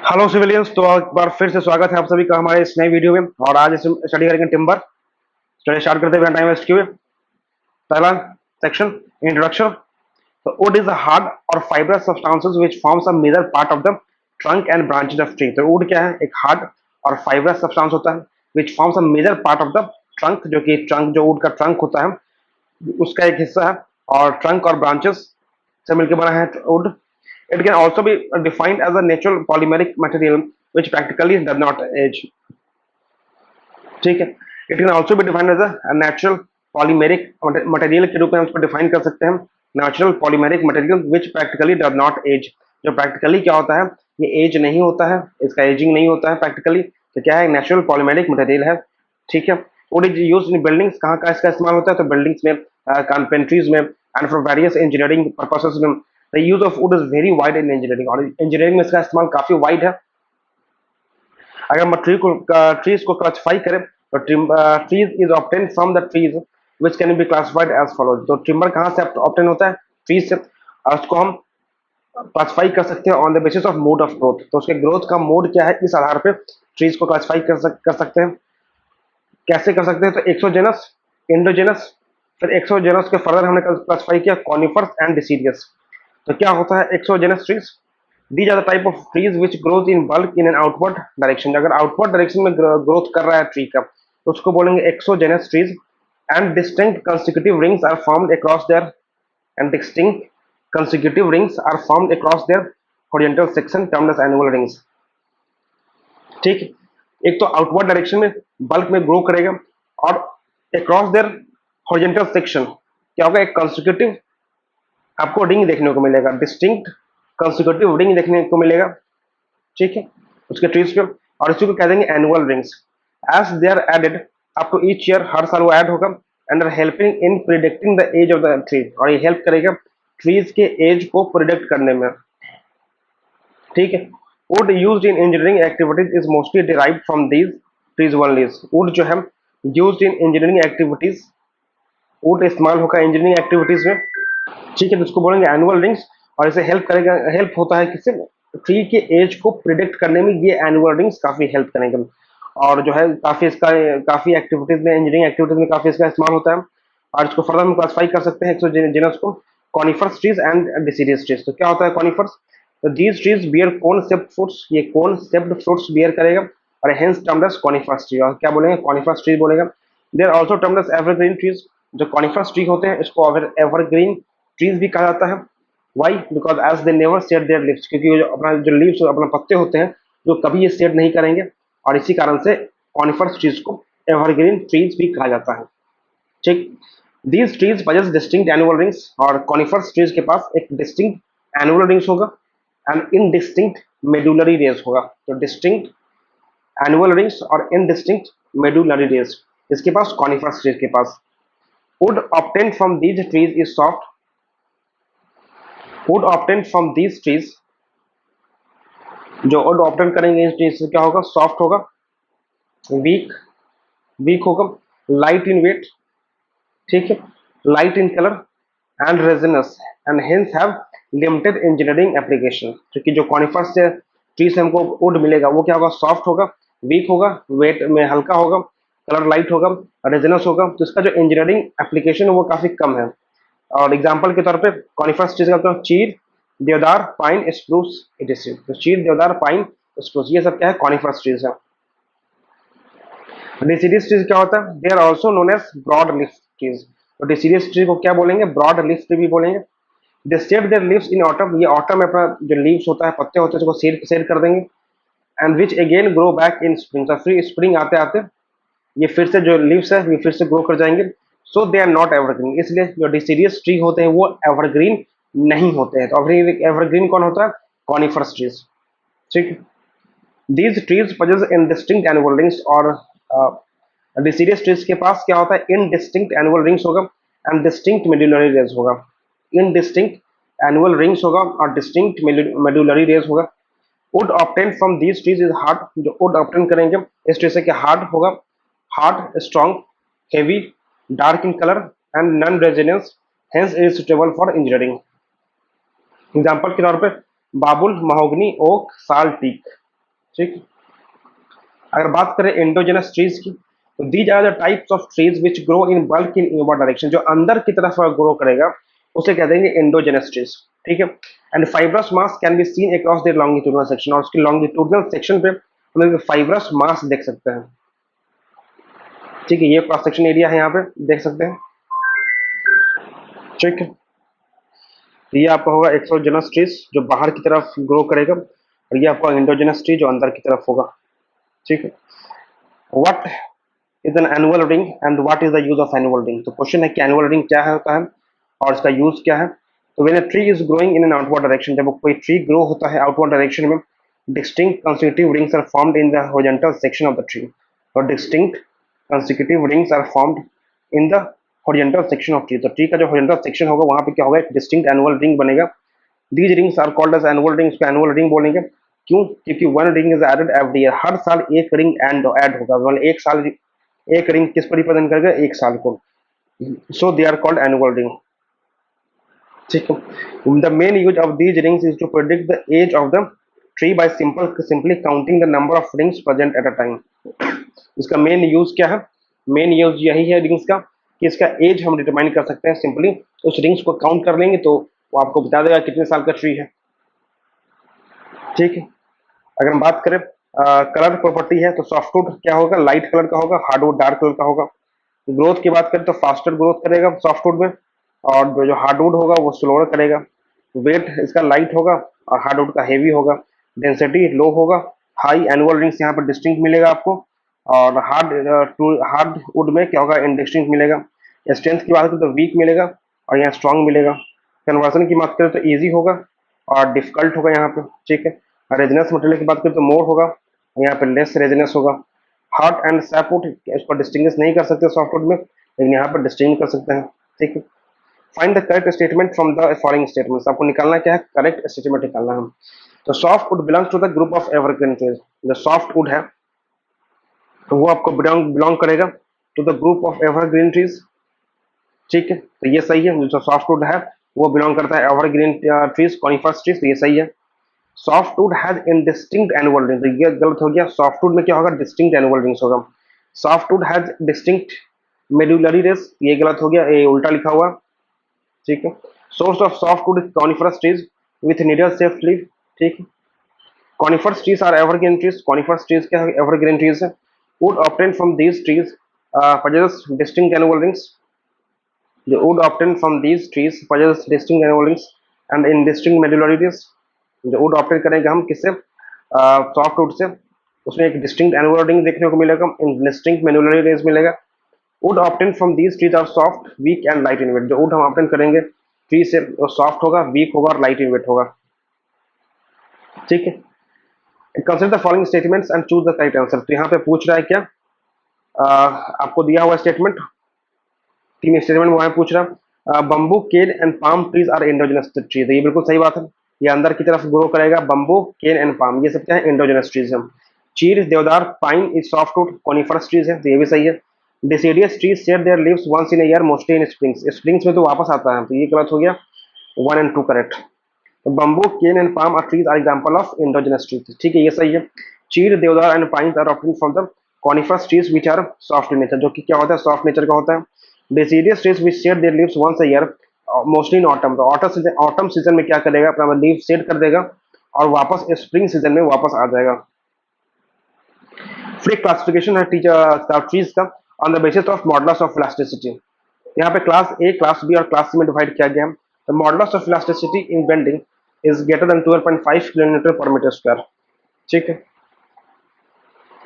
Hello civilians. तो एक बार फिर से स्वागत है आप सभी का हमारे इस नए वीडियो में। और आज स्टडी करेंगे टिम्बर। स्टडी स्टार्ट करते हुए टाइम वेस्ट किए। पहला सेक्शन, इंट्रोडक्शन। तो वुड इज अ हार्ड और fibrous substances which forms a major part of the trunk and branches of tree. तो वुड क्या है? एक हार्ड और फाइबरस सब्सटेंस होता है which forms a major part of the trunk, जो कि ट्रंक, जो वुड का ट्रंक होता है उसका एक हिस्सा है। और ट्रंक और ब्रांचेस से मिलकर बना है would. It can also be defined as a natural polymeric material which practically does not age. ठीक है। It can also be defined as a natural polymeric material के रूप में हम उसको डिफाइन कर सकते हैं। Natural polymeric material which practically does not age. जो प्रैक्टिकली क्या होता है, ये एज नहीं होता है, इसका एजिंग नहीं होता है प्रैक्टिकली। तो क्या है? नेचुरल पॉलीमेरिक मटेरियल है। ठीक है। Would is use in buildings. कहाँ का इसका इस्तेमाल होता है? तो बिल्डिंग्स में, कारपेंट्रीज में and for various engineering purposes में। The use of wood is very wide in engineering, और इंजीनियरिंग में इसका इस्तेमाल काफी वाइड है। अगर हम ट्रीज को क्लासिफाई करें तो trees is obtain from the trees which can be classified as follows. तो ट्रिम्बर कहाँ से ऑब्टेन होता है? ट्रीज से। और उसको हम क्लासिफाई कर सकते हैं on the basis of mode of growth. तो उसके ग्रोथ का मोड क्या है, इस आधार पे ट्रीज को क्लासिफाई कर सकते हैं। कैसे कर सकते हैं? तो एक्सोजेनस, इंडोजेनस, फिर एक्सोजेनस के फर्दर हमने क्लासिफाई किया कॉनिफर्स एंड डिसीडियस। तो क्या होता है exogenous trees? These are the type of trees which grows in bulk in an outward direction। अगर आउटवर्ड डायरेक्शन में ग्रोथ कर रहा है ट्री का तो उसको बोलेंगे exogenous trees. And distinct consecutive rings are formed across their and distinct consecutive rings are formed across their horizontal section termed as annual rings. ठीक है। एक तो आउटवर्ड डायरेक्शन में बल्क में ग्रो करेगा, और अक्रॉस देयर हॉरिजॉन्टल सेक्शन क्या होगा? एक कंसेक्यूटिव आपको रिंग देखने को मिलेगा, डिस्टिंक्ट कंसेक्यूटिव रिंग देखने को मिलेगा। ठीक है, उसके ट्रीज पे। और इसी को कह देंगे annual rings. As they are added up to each year, हर साल वो ऐड होगा। And are helping in predicting the age of the tree, और ये हेल्प करेगा ट्रीज के एज को प्रिडिक्ट करने में। ठीक है। Would used in engineering activities is mostly derived from these trees only. Would जो है used in engineering activities, would इस्तेमाल होगा इंजीनियरिंग एक्टिविटीज में। ठीक है, तो उसको बोलेंगे एनुअल रिंग्स। और इसे हेल्प करेगा, हेल्प होता है किससे? ट्री के एज को प्रिडिक्ट करने में ये एनुअल रिंग्स काफी हेल्प करेंगे। और जो है काफी इसका, काफी एक्टिविटीज में, इंजीनियरिंग एक्टिविटीज में काफी इसका इस्तेमाल होता है। और इसको फर्दर हम क्लासिफाई कर सकते हैं एक्सोजेनस को conifers trees and deciduous trees. तो क्या होता है कॉनिफर्स? तो these trees bear cone shaped fruits, ये कोन शेप्ड फ्रूट्स बियर करेगा, और hence termed as conifers tree. और क्या बोलेंगे? कॉनिफर्स ट्री बोलेगा। They are also termed as evergreen trees. जो कॉनिफर्स ट्री होते हैं इसको एवरग्रीन ट्रीज भी कहा जाता है। Why? Because as they never shed their leaves, क्योंकि जो अपना जो लीव्स, अपना पत्ते होते हैं जो कभी ये शेड नहीं करेंगे। और इसी कारण से कॉनिफर्स ट्रीज को एवरग्रीन ट्रीज भी कहा जाता है। ठीक। These trees possess distinct annual rings, और कॉनिफर्स ट्रीज के पास एक डिस्टिंक्ट एनुअल रिंग्स होगा एंड इनडिस्टिंक्ट मेडुलरी रेज होगा। तो डिस्टिंक्ट एनुअल रिंग्स और इनडिस्टिंक्ट मेडुलरी रेज इसके पास कॉनिफर्स ट्रीज के पास। Wood obtain from these trees is soft. Wood obtain from these trees, जो वुड ऑब्टेन करेंगे इस ट्रीज से क्या होगा? सॉफ्ट होगा, वीक, वीक होगा, लाइट इन वेट, ठीक है, light in colour and resinous, and hence have limited engineering application. क्योंकि जो कॉनिफर्स से ट्री से हमको वुड मिलेगा वो क्या होगा? सॉफ्ट होगा, वीक होगा, वेट में हल्का होगा, कलर लाइट होगा, रेजिनस होगा। तो इसका जो इंजीनियरिंग एप्लीकेशन है वो काफी कम है। और एग्जाम्पल के तौर पे कॉनिफर्स ट्रीज का चीर, देवदार, पाइन, स्प्रूस, इटिस। तो चीर, देवदार, पाइन, स्प्रूस, ये सब क्या है? कॉनिफर्स ट्रीज है। डिसीडियस ट्रीज क्या होता है? They are also known as broad leaf trees. तो डिसीडियस ट्री को क्या बोलेंगे? ब्रॉड लीफ ट्री भी बोलेंगे। They shed their leaves in autumn, ये ऑटम में अपना जो लीव्स होता है, पत्ते होते हैं, उसको शेड कर देंगे। And which again grow back in spring. तो फिर स्प्रिंग आते आते ये फिर से जो लीव्स है ये फिर से ग्रो कर जाएंगे। सो दे आर नॉट एवरग्रीन, इसलिए जो डिसीडियस ट्री होते हैं वो एवरग्रीन नहीं होते हैं। तो एवरग्रीन कौन होता है? Conifers trees. ठीक। These trees possess in distinct annual rings, और डिसीडियस ट्रीज के पास क्या होता है? इनडिस्टिंक्ट एनुअल रिंग्स होगा एंड डिस्टिंक्ट मेडुलरी रेज होगा। इनडिस्टिंक्ट एनुअल रिंग्स होगा और डिस्टिंक्ट मेडुलरी रेज होगा। Wood obtain from these trees is hard, जो वुड ऑब्टेन करेंगे इस ट्री से क्या? हार्ड होगा, hard, strong, heavy, dark in colour and non resinous, hence is suitable for engineering. Example के तौर पे babul, mahogany, oak, sal, teak. ठीक। अगर बात करें एंडोजेनस ट्रीज की, तो these are the types of trees which grow in bulk in inward direction, जो अंदर की तरफ ग्रो करेगा उसे कह देंगे एंडोजेनस ट्रीज। ठीक है। And fibrous mass can be seen across the longitudinal section, और उसकी लॉन्गिट्यूडनल सेक्शन पे हम लोग फाइब्रस मास देख सकते हैं। ठीक है, ये क्रॉस सेक्शन एरिया है, यहाँ पे देख सकते हैं। ठीक है, तो ये आपका होगा एक्सोजेनस ट्रीज जो बाहर की तरफ ग्रो करेगा, और ये आपका एंडोजेनस ट्री जो अंदर की तरफ होगा। ठीक है। What is an annual ring and what is the use of annual ring? तो क्वेश्चन है कि एनुअल रिंग क्या है होता है और इसका यूज क्या है। तो when a tree is growing in an outward direction, जब कोई ट्री ग्रो होता है आउटवर्ड डायरेक्शन में, distinct consecutive rings are formed in the horizontal section of the tree, और distinct consecutive rings are formed in the horizontal section of tree. तो tree का जो horizontal section होगा वहां पे क्या होगा, एक डिस्टिंक्ट एनुअल रिंग बनेगा। These rings are called as annual rings, को एनुअल रिंग बोलेंगे। क्यों? क्योंकि one ring is added every year, हर साल एक रिंग एंड ऐड होगा, मतलब एक साल एक रिंग किस पर रिप्रेजेंट करेगा, एक साल को। So they are called annual ring. ठीक है। The main use of these rings is to predict the age of the tree by simply counting the number of rings present at a time. इसका main use क्या है? Main use यही है rings का कि इसका एज हम determine कर सकते हैं, सिंपली उस रिंग्स को काउंट कर लेंगे तो वो आपको बता देगा कितने साल का ट्री है। ठीक है। अगर हम बात करें कलर प्रॉपर्टी है, तो सॉफ्टवुड क्या होगा, लाइट कलर का होगा, हार्डवुड डार्क कलर का होगा। ग्रोथ की बात करें तो फास्टर ग्रोथ करेगा सॉफ्टवुड में, और जो हार्डवुड होगा वो स्लोअर करेगा। वेट इसका लाइट होगा और हार्डवुड का हेवी होगा। डेंसिटी लो होगा। हाई एनुअल रिंग्स यहाँ पर डिस्टिंक्ट मिलेगा आपको, और हार्ड वुड में क्या होगा, इनडिस्टिंक्ट मिलेगा। स्ट्रेंथ की बात करें तो वीक मिलेगा, और यहाँ स्ट्रांग मिलेगा। कन्वर्जन की बात करें तो ईजी होगा और डिफिकल्ट होगा यहाँ पे। ठीक है। रेजिनस मटेरियल की बात करें तो मोर होगा, यहाँ पे लेस रेजिनस होगा। हार्ड एंड सैपवुड इसको डिस्टिंग्विश नहीं कर सकते सॉफ्टवुड में, लेकिन यहाँ पर डिस्टिंग कर सकते हैं। ठीक है। Find the correct statement from the following statements, आपको निकालना क्या है, करेक्ट स्टेटमेंट निकालना है। तो soft wood belongs to the group of evergreen trees, जो सॉफ्ट वुड है तो वो आपको बिलोंग करेगा to the group of evergreen trees. ठीक है, तो ये सही है। जो सॉफ्टवुड है वो बिलोंग करता है एवरग्रीन ट्रीज, कॉनिफरस ट्रीज, तो ये सही है। सॉफ्टवुड हैज इंडिस्टिंक्ट एनुअल रिंग, तो ये गलत हो गया। सॉफ्टवुड में क्या होगा, डिस्टिंक्ट एनुअल रिंग्स होगा। Softwood has distinct medullary race, ये गलत हो गया, ये उल्टा लिखा हुआ। ठीक है। Source of softwood is coniferous trees with needle shaped leaf. ठीक है। Coniferous trees are evergreen trees, coniferous trees क्या है, एवरग्रीन ट्रीज है। Wood obtain from these trees possess distinct annual rings. The wood obtained from these trees possess distinct annual rings and indistinct medullary rings. जो would obtain करेंगे हम किससे, soft would say, उसमें एक distinct annual ring देखने को मिलेगा, distinct medullary range मिलेगा। Wood obtain from these trees are soft weak and light in weight, जो वुड हम ऑप्टेन करेंगे ट्री से वो सॉफ्ट होगा, वीक होगा और लाइट इन वेट होगा। ठीक है। Consider the following statements and choose the correct answer. तो यहाँ पे पूछ रहा है क्या, आपको दिया हुआ स्टेटमेंट, तीन स्टेटमेंट वहां पूछ रहा, bamboo cane and palm trees are endogenous trees, ये बिल्कुल सही बात है। ये अंदर की तरफ ग्रो करेगा, बम्बू केन एंड पाम ये सब क्या है, एंडोजेनस ट्रीज है। Chir deodar pine is softwood coniferous trees है, तो ये भी सही है। Deciduous trees share their leaves once in a year mostly in springs, springs में तो वापस आता है, तो ये गलत हो गया, 1 and 2 correct. Bamboo cane and palm are trees are example of endogenous trees, ठीक है, ये सही है। Chir deodar and pine are obtained from the coniferous trees which are soft in nature, जो कि क्या होता है, सॉफ्ट नेचर का होता है। Deciduous trees which shed their leaves once a year, mostly in autumn, तो ऑटम सीजन में क्या करेगा, अपना लीव शेड कर देगा और वापस स्प्रिंग सीजन में वापस आ जाएगा। फ्री क्लासिफिकेशन है ट्रीज का on the basis of modulus of elasticity. यहाँ पे क्लास ए, क्लास बी और क्लास सी में डिवाइड किया गया है। The modulus of elasticity in bending is greater than 12.5 kilometre पर मीटर स्क्वायर। ठीक है।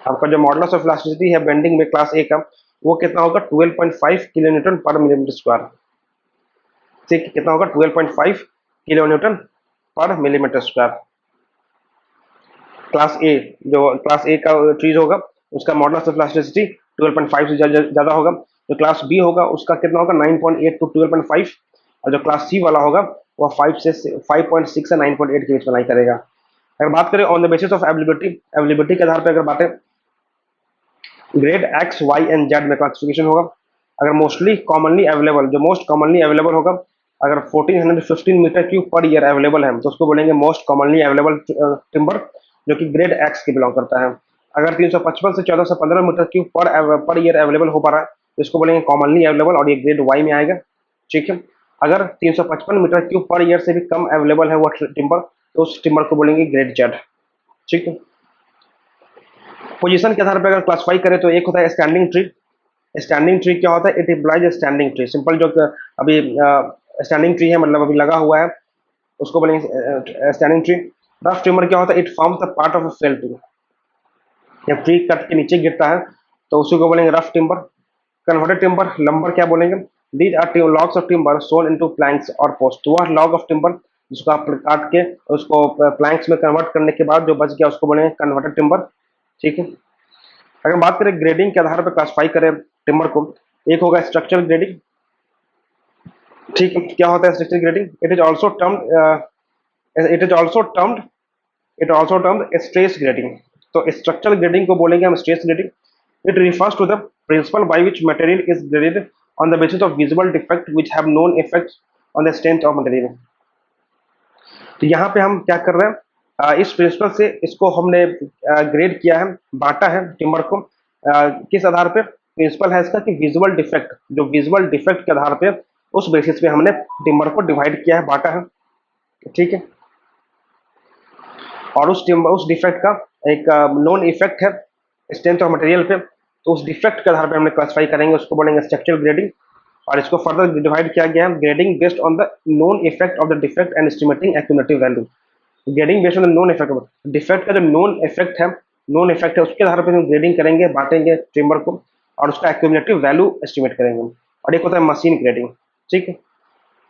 आपका जो मॉडुलस ऑफ इलास्टिसिटी है बेंडिंग में क्लास ए का, वो कितना होगा, 12.5 किलो न्यूटन पर मिलीमीटर स्क्वायर। ठीक है, कितना होगा, 12.5 किलो न्यूटन पर मिलीमीटर स्क्वायर। क्लास ए, जो क्लास ए का ट्रीज होगा उसका मॉडुलस ऑफ इलास्टिसिटी 12.5 से ज्यादा होगा। जो क्लास बी होगा उसका कितना होगा, 9.8 टू 12.5, और जो क्लास सी वाला होगा वो 5.6 से 9.8 के बीच में लाई करेगा। अगर बात करें on the basis of ability, ability के आधार पर अगर बातें, grade X Y and Z में क्लासिफिकेशन होगा। अगर मोस्टली कॉमनली अवेलेबल, जो मोस्ट कॉमनली अवेलेबल होगा, अगर 1415 metre cube per year available है तो उसको बोलेंगे मोस्ट कॉमनली अवेलेबल टिम्बर। जो कि ग्रेड एक्स के बिलोंग करता है। अगर 355 से 1415 metre cube per year available हो पा रहा है तो इसको बोलेंगे कॉमनली अवेलेबल, और ये ग्रेड वाई में आएगा। ठीक है, अगर 355 मीटर क्यूब पर ईयर से भी कम अवेलेबल है वो टिम्बर, तो उस टिम्बर को बोलेंगे ग्रेड जेड। ठीक है, पोजीशन के आधार पर अगर क्लासिफाई करें तो एक होता है स्टैंडिंग ट्री। स्टैंडिंग ट्री क्या होता है? It implies standing tree. Simple जो अभी स्टैंडिंग ट्री है, मतलब अभी लगा हुआ है, उसको बोलेंगे स्टैंडिंग ट्री। रफ टिम्बर क्या होता है? It forms the part of a fell tree. जब ट्री कट के नीचे गिरता है तो उसी को बोलेंगे rough timber. Converted timber, lumber क्या बोलेंगे? These are logs of timber sawn into planks और पोस्ट। वह लॉग ऑफ टिम्बर जिसको आप काट के उसको प्लैंक्स में कन्वर्ट करने के बाद जो बच गया उसको बोलेंगे कन्वर्टेड टिम्बर। ठीक है, अगर बात करें ग्रेडिंग के आधार पर क्लासिफाई करें टिम्बर को, एक होगा स्ट्रक्चरल ग्रेडिंग। ठीक है, क्या होता है structural grading? It is also termed stress grading. तो स्ट्रक्चरल ग्रेडिंग को बोलेंगे हम stress grading. It refers to the principle by which material is graded on the basis of visible defect which have known effects on the strength of material. तो यहाँ पे हम क्या कर रहे हैं, इस प्रिंसिपल से इसको हमने ग्रेड किया है, बांटा है टिम्बर को। किस आधार पे? प्रिंसिपल है इसका कि विजुअल डिफेक्ट, जो विजुअल डिफेक्ट के आधार पे उस बेसिस पे हमने टिम्बर को डिवाइड किया है, बांटा है। ठीक है, और उस डिफेक्ट का एक नॉन इफेक्ट है स्ट्रेंथ ऑफ मटेरियल पे, तो उस डिफेक्ट के आधार पे हमने क्लासिफाई करेंगे, उसको बोलेंगे स्ट्रक्चरल ग्रेडिंग। और इसको फर्दर डिवाइड किया गया है grading based on the non effect of the defect and estimating accumulative value. Grading based on the non effect, defect का जो नॉन इफेक्ट है उसके आधार पर हम ग्रेडिंग करेंगे, बांटेंगे टिम्बर को, और उसका एक्यूमुलेटिव वैल्यू एस्टिमेट करेंगे। और एक होता है मशीन ग्रेडिंग। ठीक है,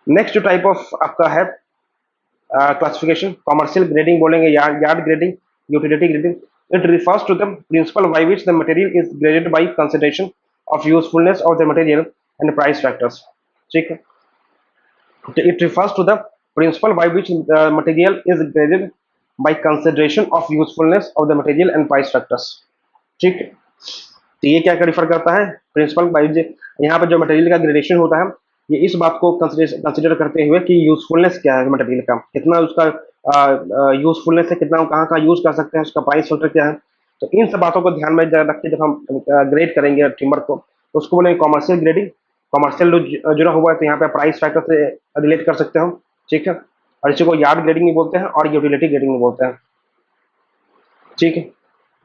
नेक्स्ट जो टाइप ऑफ आपका है क्लासिफिकेशन, कॉमर्शियल ग्रेडिंग बोलेंगे, yard grading, utility grading. It refers to the principle by which the material is graded by consideration of usefulness of the material and price factors. ठीक है, it refers to the principle by which the material is graded by consideration of usefulness of the material and price factors। ठीक है, तो ये क्या refer करता है? Principal bye, यहाँ पर जो मटेरियल का ग्रेडेशन होता है ये इस बात को कंसिडर करते हुए कि यूजफुलनेस क्या है मटेरियल का, कितना उसका यूजफुलनेस है, कितना कहाँ कहाँ यूज कर सकते हैं, उसका प्राइस फैक्टर क्या है। तो इन सब बातों को ध्यान में रख के जब हम ग्रेड करेंगे टिम्बर को तो उसको बोलेंगे कॉमर्शियल ग्रेडिंग। कॉमर्शियल जुड़ा हुआ है तो यहाँ पे प्राइस फैक्टर से रिलेट कर सकते हो। ठीक है, और इसी को यार्ड ग्रेडिंग भी बोलते हैं और यूटिलिटी ग्रेडिंग भी बोलते हैं। ठीक है,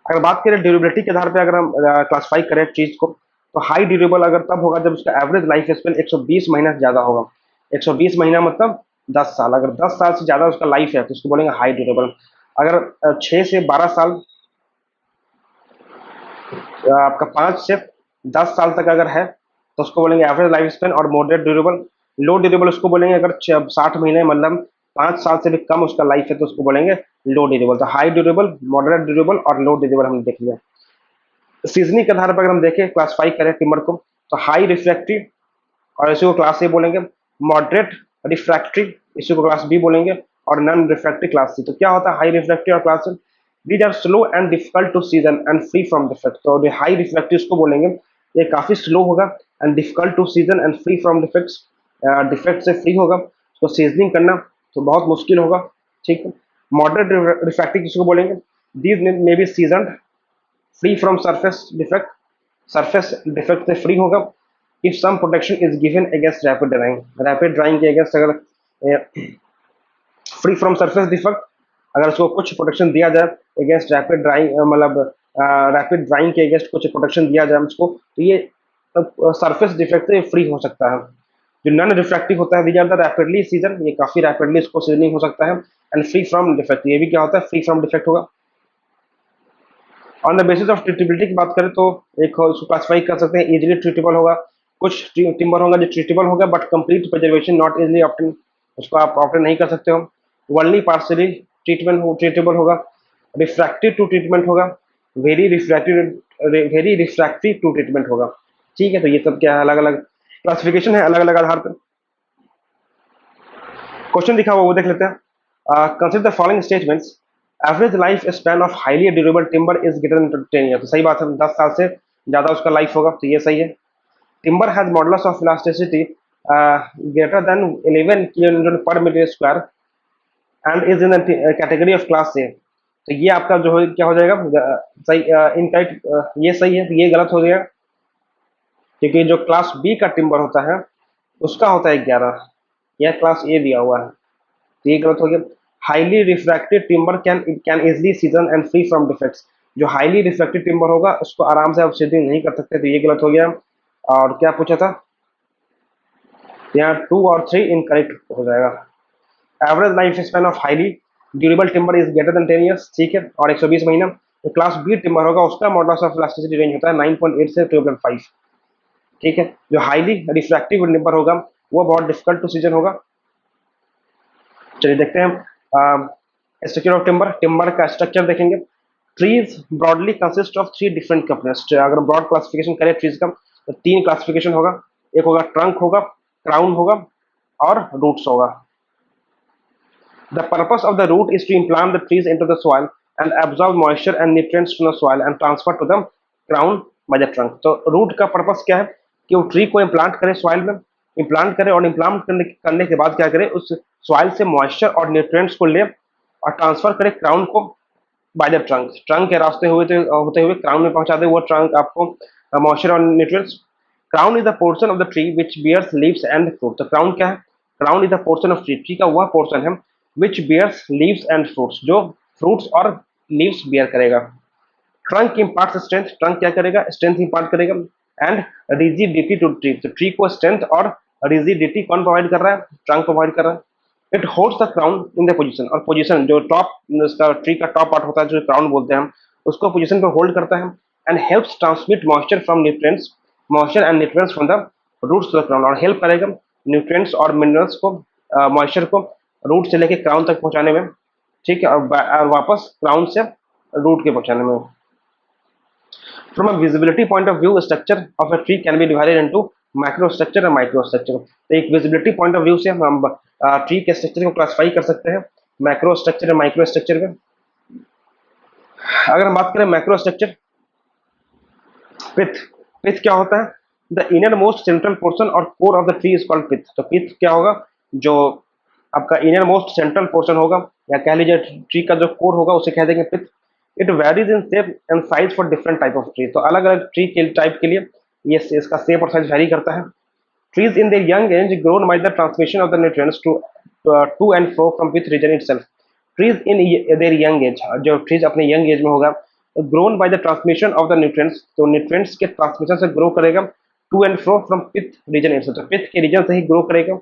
अगर बात करें ड्यूरेबिलिटी के आधार पे अगर हम क्लासिफाई करें चीज को, तो हाई ड्यूरेबल अगर तब होगा जब उसका एवरेज लाइफ स्पेन 120 महीना से ज्यादा होगा। 120 महीना मतलब 10 साल। अगर 10 साल से ज्यादा उसका लाइफ है तो उसको बोलेंगे हाई ड्यूरेबल। अगर 6 से 12 साल, आपका 5 से 10 साल तक अगर है तो उसको बोलेंगे एवरेज लाइफ स्पेन और मॉडरेट ड्यूरेबल। लो ड्यूरेबल उसको बोलेंगे अगर 60 महीने मतलब 5 साल से भी कम उसका लाइफ है तो उसको बोलेंगे लो ड्यूरेबल। तो हाई ड्यूरेबल, मॉडरेट ड्यूरेबल और लो ड्यूरेबल हमने देख लिया। सीजनिंग के आधार पर अगर हम देखें क्लासिफाई करें टिम्बर को, तो हाई रिफ्रैक्टरी और इसी को क्लास ए बोलेंगे, मॉडरेट रिफ्रैक्टरी इसी को क्लास बी बोलेंगे, और नॉन रिफ्रैक्टरी क्लास सी। तो क्या होता है हाई रिफ्रैक्टरी और class C? These are slow and difficult to season and free from defect. तो जो हाई रिफ्रैक्टरी उसको बोलेंगे ये काफी स्लो होगा and difficult to season and free from defects, defect से फ्री होगा, तो सीजनिंग करना तो बहुत मुश्किल होगा। ठीक है, मॉडरेट रिफ्रैक्टरी किसको बोलेंगे? These may be season free from surface defect, surface defect से फ्री होगा। If some protection is given against rapid drying के अगेंस्ट अगर फ्री फ्रॉम सरफेस डिफेक्ट, अगर उसको कुछ प्रोटेक्शन दिया जाए अगेंस्ट रैपिड ड्राइंग, मतलब रैपिड ड्राइंग के अगेंस्ट कुछ प्रोटेक्शन दिया जाए उसको, तो ये सरफेस डिफेक्ट से फ्री हो सकता है। जो नॉन रिफ्रैक्टिव होता है, द रैपिडली सीजन, ये काफी रैपिडली इसको सीजनिंग हो सकता है। एंड फ्री फ्रॉम डिफेक्ट, ये भी क्या होता है? फ्री फ्रॉम डिफेक्ट होगा। ऑन द बेसिस ऑफ ट्रीटेबिलिटी की बात करें तो एक उसको क्लासिफाई कर सकते हैं, इजीली ट्रीटेबल होगा। कुछ टिम्बर होगा जो ट्रीटेबल होगा but complete preservation not easily obtain, उसको आप ऑप्टेन नहीं कर सकते हो। ओनली पार्शियली ट्रीटेबल होगा। रिफ्रैक्टिव टू ट्रीटमेंट होगा। वेरी रिफ्रैक्टिव टू ट्रीटमेंट होगा। ठीक है, तो ये सब क्या है, अलग अलग क्लासिफिकेशन है, अलग अलग आधार पर। क्वेश्चन दिखा हुआ वो देख लेते हैं। Consider the following statements, average life span of highly durable timber is greater than 10 year. तो सही बात है, 10 साल से ज्यादा उसका लाइफ होगा, तो ये सही है। Timber has modulus of elasticity greater than 11 kN per metre square and is in category of class A. तो ये आपका जो है क्या हो जाएगा, सही इनकरेक्ट, ये सही है, तो ये गलत हो गया, क्योंकि जो क्लास बी का टिम्बर होता है उसका होता है 11, यह क्लास ए दिया हुआ है, तो ये गलत हो गया। Highly refractive timber can can easily season and free from defects, जो हाईली रिफ्रैक्टिव टिम्बर होगा उसको आराम से आप सीजनिंग नहीं कर सकते, तो ये गलत हो गया। और क्या पूछा था, यहाँ 2 और 3 इनकरेक्ट हो जाएगा। Average life span of highly durable timber is greater than 10 years, ठीक है, और 120 महीना। तो क्लास बी टिम्बर होगा उसका मॉडुलस ऑफ इलास्टिसिटी रेंज होता है 9.8 से 12.5, ठीक है। जो हाईली रिफ्रैक्टिव टिम्बर होगा वो बहुत डिफिकल्ट टू सीजन होगा। चलिए देखते हैं स्ट्रक्चर ऑफ टिम्बर, टिम्बर का स्ट्रक्चर देखेंगे। Trees broadly consist of 3 different components, अगर ब्रॉड क्लासिफिकेशन करें ट्रीज का तो 3 क्लासिफिकेशन होगा, एक होगा ट्रंक होगा, क्राउन होगा और रूट्स होगा। The purpose of the root is to implant the trees into the soil and absorb moisture and nutrients from the soil and transfer to the crown by the trunk. तो root का purpose क्या है कि वो tree को implant करे soil में, implant करे और इम्प्लांट करने के बाद क्या करे, उस सॉइल से मॉइस्चर और न्यूट्रिएंट्स को ले और ट्रांसफर करे क्राउन को बाय द ट्रंक, ट्रंक के रास्ते होते हुए क्राउन में पहुंचा दे वो ट्रंक आपको मॉइस्चर और nutrients. Crown is the portion of the tree which bears leaves and fruit, तो क्राउन क्या है, crown is the portion of tree, tree का वह पोर्शन है which bears leaves and fruits, जो फ्रूट्स और लीव्स बियर करेगा। ट्रंक इम्पार्ट्स स्ट्रेंथ, ट्रंक क्या करेगा, स्ट्रेंथ इम्पार्ट करेगा। एंड रिजिडिटी टू ट्री, तो ट्री को स्ट्रेंथ और रिजिडिटी कौन प्रोवाइड कर रहा है, ट्रंक प्रोवाइड कर रहा है। It holds the crown in the position, और पोजीशन जो टॉप उसका ट्री का टॉप पार्ट होता है जो क्राउन बोलते हैं हम, उसको पोजीशन पे होल्ड करता है। And helps transmit moisture from nutrients, moisture and nutrients from the roots to the crown, और हेल्प करेगा न्यूट्रिएंट्स और मिनरल्स को, मॉइस्चर को रूट से लेके क्राउन तक पहुंचाने में, ठीक है, और वापस क्राउन से रूट के पहुंचाने में। From a visibility point of view, structure of a tree can be divided into macro structure and micro structure. तो एक visibility point of view से हम ट्री के स्ट्रक्चर को क्लासिफाई कर सकते हैं मैक्रो स्ट्रक्चर और माइक्रो स्ट्रक्चर में। अगर हम बात करें मैक्रो स्ट्रक्चर, पिथ, पिथ क्या होता है, the inner most central portion और core of the tree is called pith. तो पिथ क्या होगा, जो आपका इनर मोस्ट सेंट्रल पोर्शन होगा या कह लीजिए ट्री का जो कोर होगा उसे कह देंगे pith. It varies in shape and size for different type of tree, तो अलग अलग ट्री के टाइप के लिए ये इसका शेप और साइज वेरी करता है। Trees in their young age grown by the transmission of the nutrients to and fro from pith region itself. Trees in their young age, जो ट्रीज अपने यंग एज में होगा, grown by the transmission of the nutrients, तो nutrients के transmission से grow करेगा to and fro from pith region itself, तो pith के रीजन से ही ग्रो करेगा।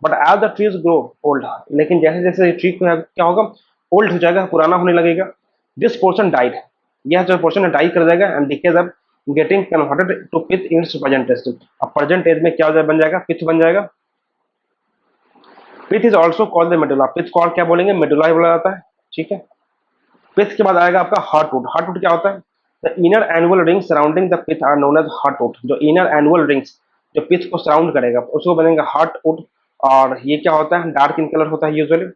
But as the trees grow old, लेकिन जैसे जैसे ट्री क्या होगा, ओल्ड हो जाएगा, पुराना होने लगेगा। दिस पोर्शन डाइड, यह जो पोर्शन है डाई कर जाएगा एंड डिकेज अब getting converted to pith in its present age. अब प्रेजेंट एज में क्या बन जाएगा, पिथ बन जाएगा। Pith is also called the medulla, pith को और क्या बोलेंगे, मेडुला ही बोला जाता है, ठीक है। पिथ के बाद आएगा आपका हार्टवुड। हार्टवुड क्या होता है, the inner annual ring surrounding the pith are known as heartwood, जो इनर एनुअल रिंग्स जो पिथ को सराउंड करेगा उसको बनेगा हार्टवुड। और ये क्या होता है, डार्क इन कलर होता है usually.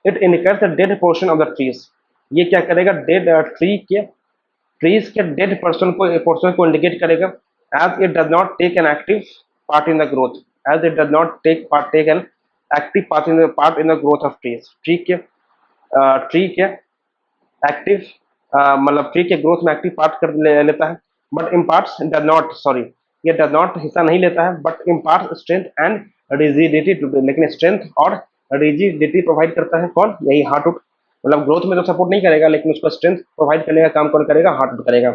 It indicates the dead portion of the trees, ये क्या करेगा, डेड ट्रीज के डेड पोर्शन को इंडिकेट करेगा। As it does not take an active part in the growth, as it does not take an active part in the growth of trees, tree के active मतलब tree के growth में active part कर लेता है। But imparts does not, sorry ये does not हिस्सा नहीं लेता है, but imparts strength and rigidity to, लेकिन स्ट्रेंथ और रिजिडिटी प्रोवाइड करता है कौन, यही हार्टवुड। मतलब ग्रोथ में तो सपोर्ट नहीं करेगा लेकिन उसको स्ट्रेंथ प्रोवाइड करने का काम कौन करेगा, हार्टवुड करेगा।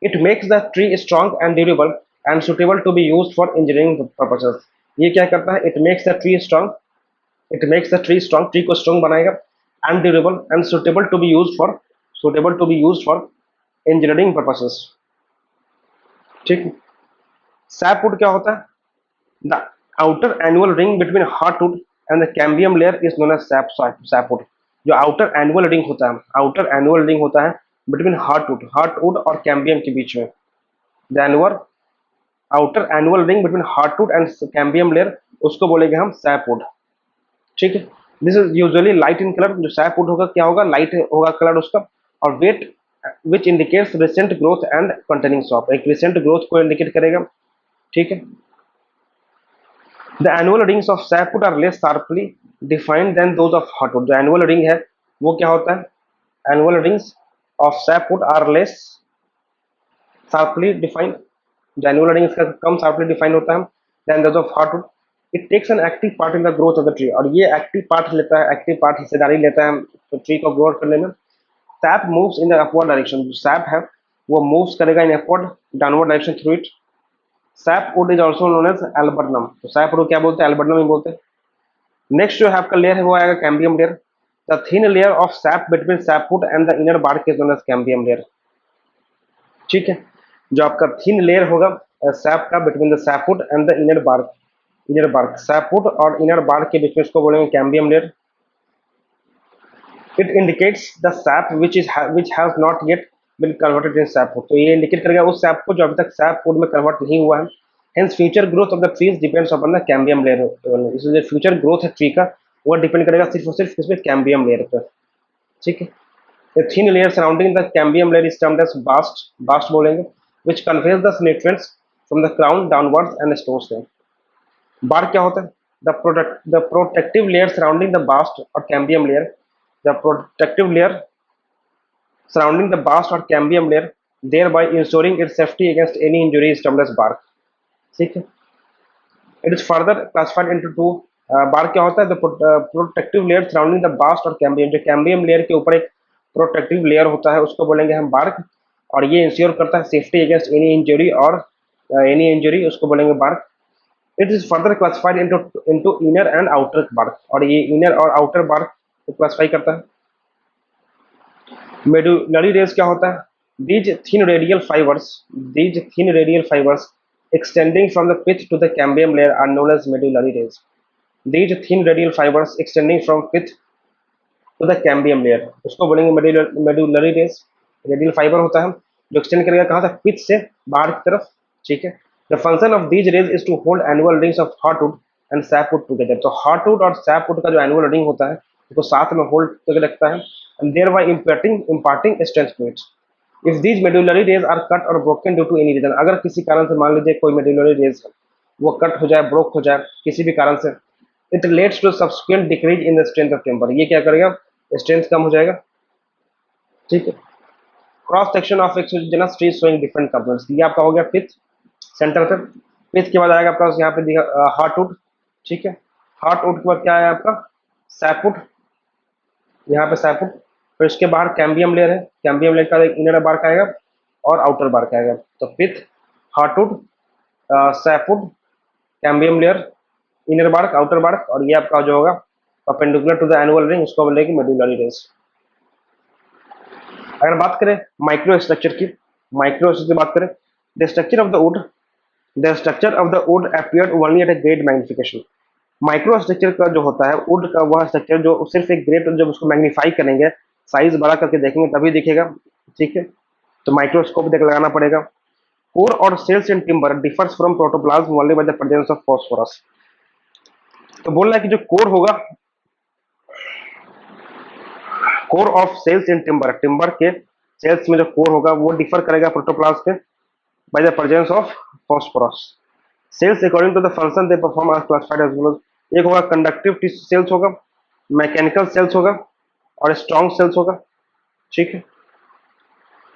It makes the tree strong and durable and suitable to be used for engineering purposes. ये क्या करता है, it makes the tree strong, it makes the tree strong, tree को स्ट्रॉन्ग बनाएगा, and durable and suitable to be used for engineering purposes, ठीक। Sapwood क्या होता है, the outer annual ring between heartwood and the cambium layer is known as sapwood. जो outer annual ring होता है between heartwood और cambium के बीच में, the outer annual ring between heartwood and cambium layer, उसको बोलेंगे हम सैपवुड, ठीक है। This is usually light in colour, जो सैपवुड होगा क्या होगा, लाइट होगा कलर उसका। और wet which indicates recent growth and containing sap, एक रिसेंट ग्रोथ को इंडिकेट करेगा, ठीक है। The annual rings of sapwood are less sharply defined than those of heartwood, जो एनुअल रिंग है वो क्या होता है, annual rings of sapwood are less sharply defined, जो एनुअल रिंग्स का कम शार्पली डिफाइन होता है than those of heartwood. It takes an active part in the growth of the tree, और ये एक्टिव पार्ट लेता है, एक्टिव पार्ट हिस्सेदारी लेता है तो ट्री को ग्रोथ करने में। Sap moves in the upward direction, जो सैप है वो मूव्स करेगा in upward downward direction through it. Sapwood is also known as alburnum, तो सैपवुड को क्या बोलते हैं, एल्बर्नम ही बोलते हैं। नेक्स्ट जो है आपका लेयर है वो आएगा cambium layer. The thin layer of sap between sapwood and the inner bark is known as cambium layer. ठीक है, जो आपका थिन लेयर होगा सैप का between the sapwood and the inner bark sapwood और इनर बार्क के बीच में इसको बोलेंगे cambium layer. It indicates the sap which has not yet been converted in sapwood, तो ये इंडिकेट करेगा उस सैप को जो अभी तक सैपवुड में कन्वर्ट नहीं हुआ है। Hence future growth of the trees depends upon the cambium layer, इसलिए फ्यूचर ग्रोथ है ट्री का वो डिपेंड करेगा सिर्फ और सिर्फ किसमें, कैम्बियम लेयर पर। ठीक है, a thin layer surrounding the cambium layer is termed as bast बोलेंगे, which conveys the nutrients from the crown downwards and stores them। bark क्या होता है, the protective layer surrounding the bast or cambium layer, the protective layer surrounding the bast or cambium layer, thereby ensuring its safety against any injury is termed as bark। ठीक है, it is further classified into two। bark क्या होता है, the protective layer surrounding the bast और cambium, जो cambium layer के ऊपर एक प्रोटेक्टिव लेयर होता है उसको बोलेंगे हम बार्क, और ये इंश्योर करता है सेफ्टी अगेंस्ट एनी इंजरी और एनी इंजरी, उसको बोलेंगे bark. It is further classified into inner and outer bark, और ये इनर और आउटर बार्क को क्लासिफाई करता है। मेडुलरी रेज क्या होता है, these thin radial fibres extending from the pith to the cambium layer are known as medullary rays. These thin radial fibres extending from pith to the cambium layer, उसको बोलेंगे medullary raise. Radial fibre होता है जो extend करेगा कहाँ तक, pitch से बाहर की तरफ। ठीक है, the function of these rays is to hold annual rings of heartwood and sapwood together, तो हार्टवुड और सैपवुड का जो एनुअल रिंग होता है उसको साथ में होल्ड करके रखता है, and thereby imparting strength to it. If these medullary rays are cut और broken due to any reason, अगर किसी कारण से मान लीजिए कोई मेडुलरी रेज वो कट हो जाए, ब्रोक हो जाए किसी भी कारण से, it leads to subsequent decrease in the strength of timber, ये क्या करेगा, स्ट्रेंथ कम हो जाएगा। ठीक है, cross section of exogenous tree showing different components, ये आपका हो गया पिथ सेंटर पे। पिथ के बाद आएगा आपका यहाँ पे दिखा हार्टवुड। ठीक है, हार्टवुड के बाद क्या है आपका, सैपवुड, यहाँ पे सैपवुड, फिर उसके बाहर कैम्बियम लेयर है, कैम्बियम लेयर का इनर बार्क आएगा और आउटर बार्क आएगा, तो pith, heartwood, sapwood, cambium layer, inner bark, outer bark, और ये आपका जो होगा perpendicular to the annual ring उसको बोलेंगे मेडुलरी रेज। अगर बात करें माइक्रो स्ट्रक्चर की, माइक्रो स्ट्रक्चर की बात करें, the structure of the wood, the structure of the wood appeared only at a great magnification. Micro structure का जो होता है वुड का वह स्ट्रक्चर जो सिर्फ एक ग्रेट, जब उसको मैग्नीफाई करेंगे साइज बड़ा करके देखेंगे तभी दिखेगा। ठीक है, तो माइक्रोस्कोप देख लगाना पड़ेगा। कोर और cells in timber differs from protoplasm only by the presence of phosphorus, तो बोल रहा है कि जो कोर होगा, core of cells in timber, timber के सेल्स में जो कोर होगा वो डिफर करेगा प्रोटोप्लाज्म से by the presence of phosphorus. Cells according to the function they perform are classified as follows। एक होगा कंडक्टिव टिश्यू सेल्स होगा, मैकेनिकल सेल्स होगा और स्ट्रॉन्ग सेल्स होगा। ठीक है,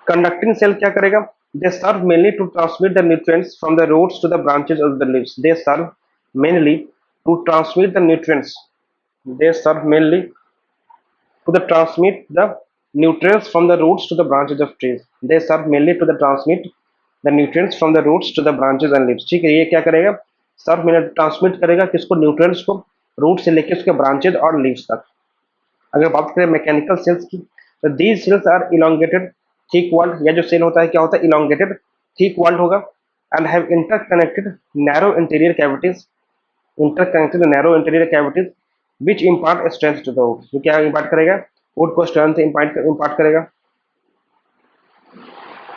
कंडक्टिंग सेल क्या करेगा, they serve mainly to transmit the nutrients from the roots to the branches of the leaves, they serve mainly to transmit the nutrients, they serve mainly to the transmit the nutrients from the roots to the branches of trees, they serve mainly to the transmit the nutrients from the roots to the branches and leaves। ठीक है, ये क्या करेगा, सर्व mainly transmit करेगा किसको, nutrients को, root से लेकर उसके ब्रांचेज और लीव्स तक। अगर बात करें मैकेनिकल सेल्स की, तो these cells are elongated thick walled, या जो सेल होता है क्या होता है, इलोंगेटेड थिक वॉल्ड होगा, and have interconnected narrow interior cavities, interconnected narrow interior cavities which impart strength to the wood, जो क्या इम्पार्ट करेगा, वुड को स्ट्रेंथ इम्पार्ट करेगा।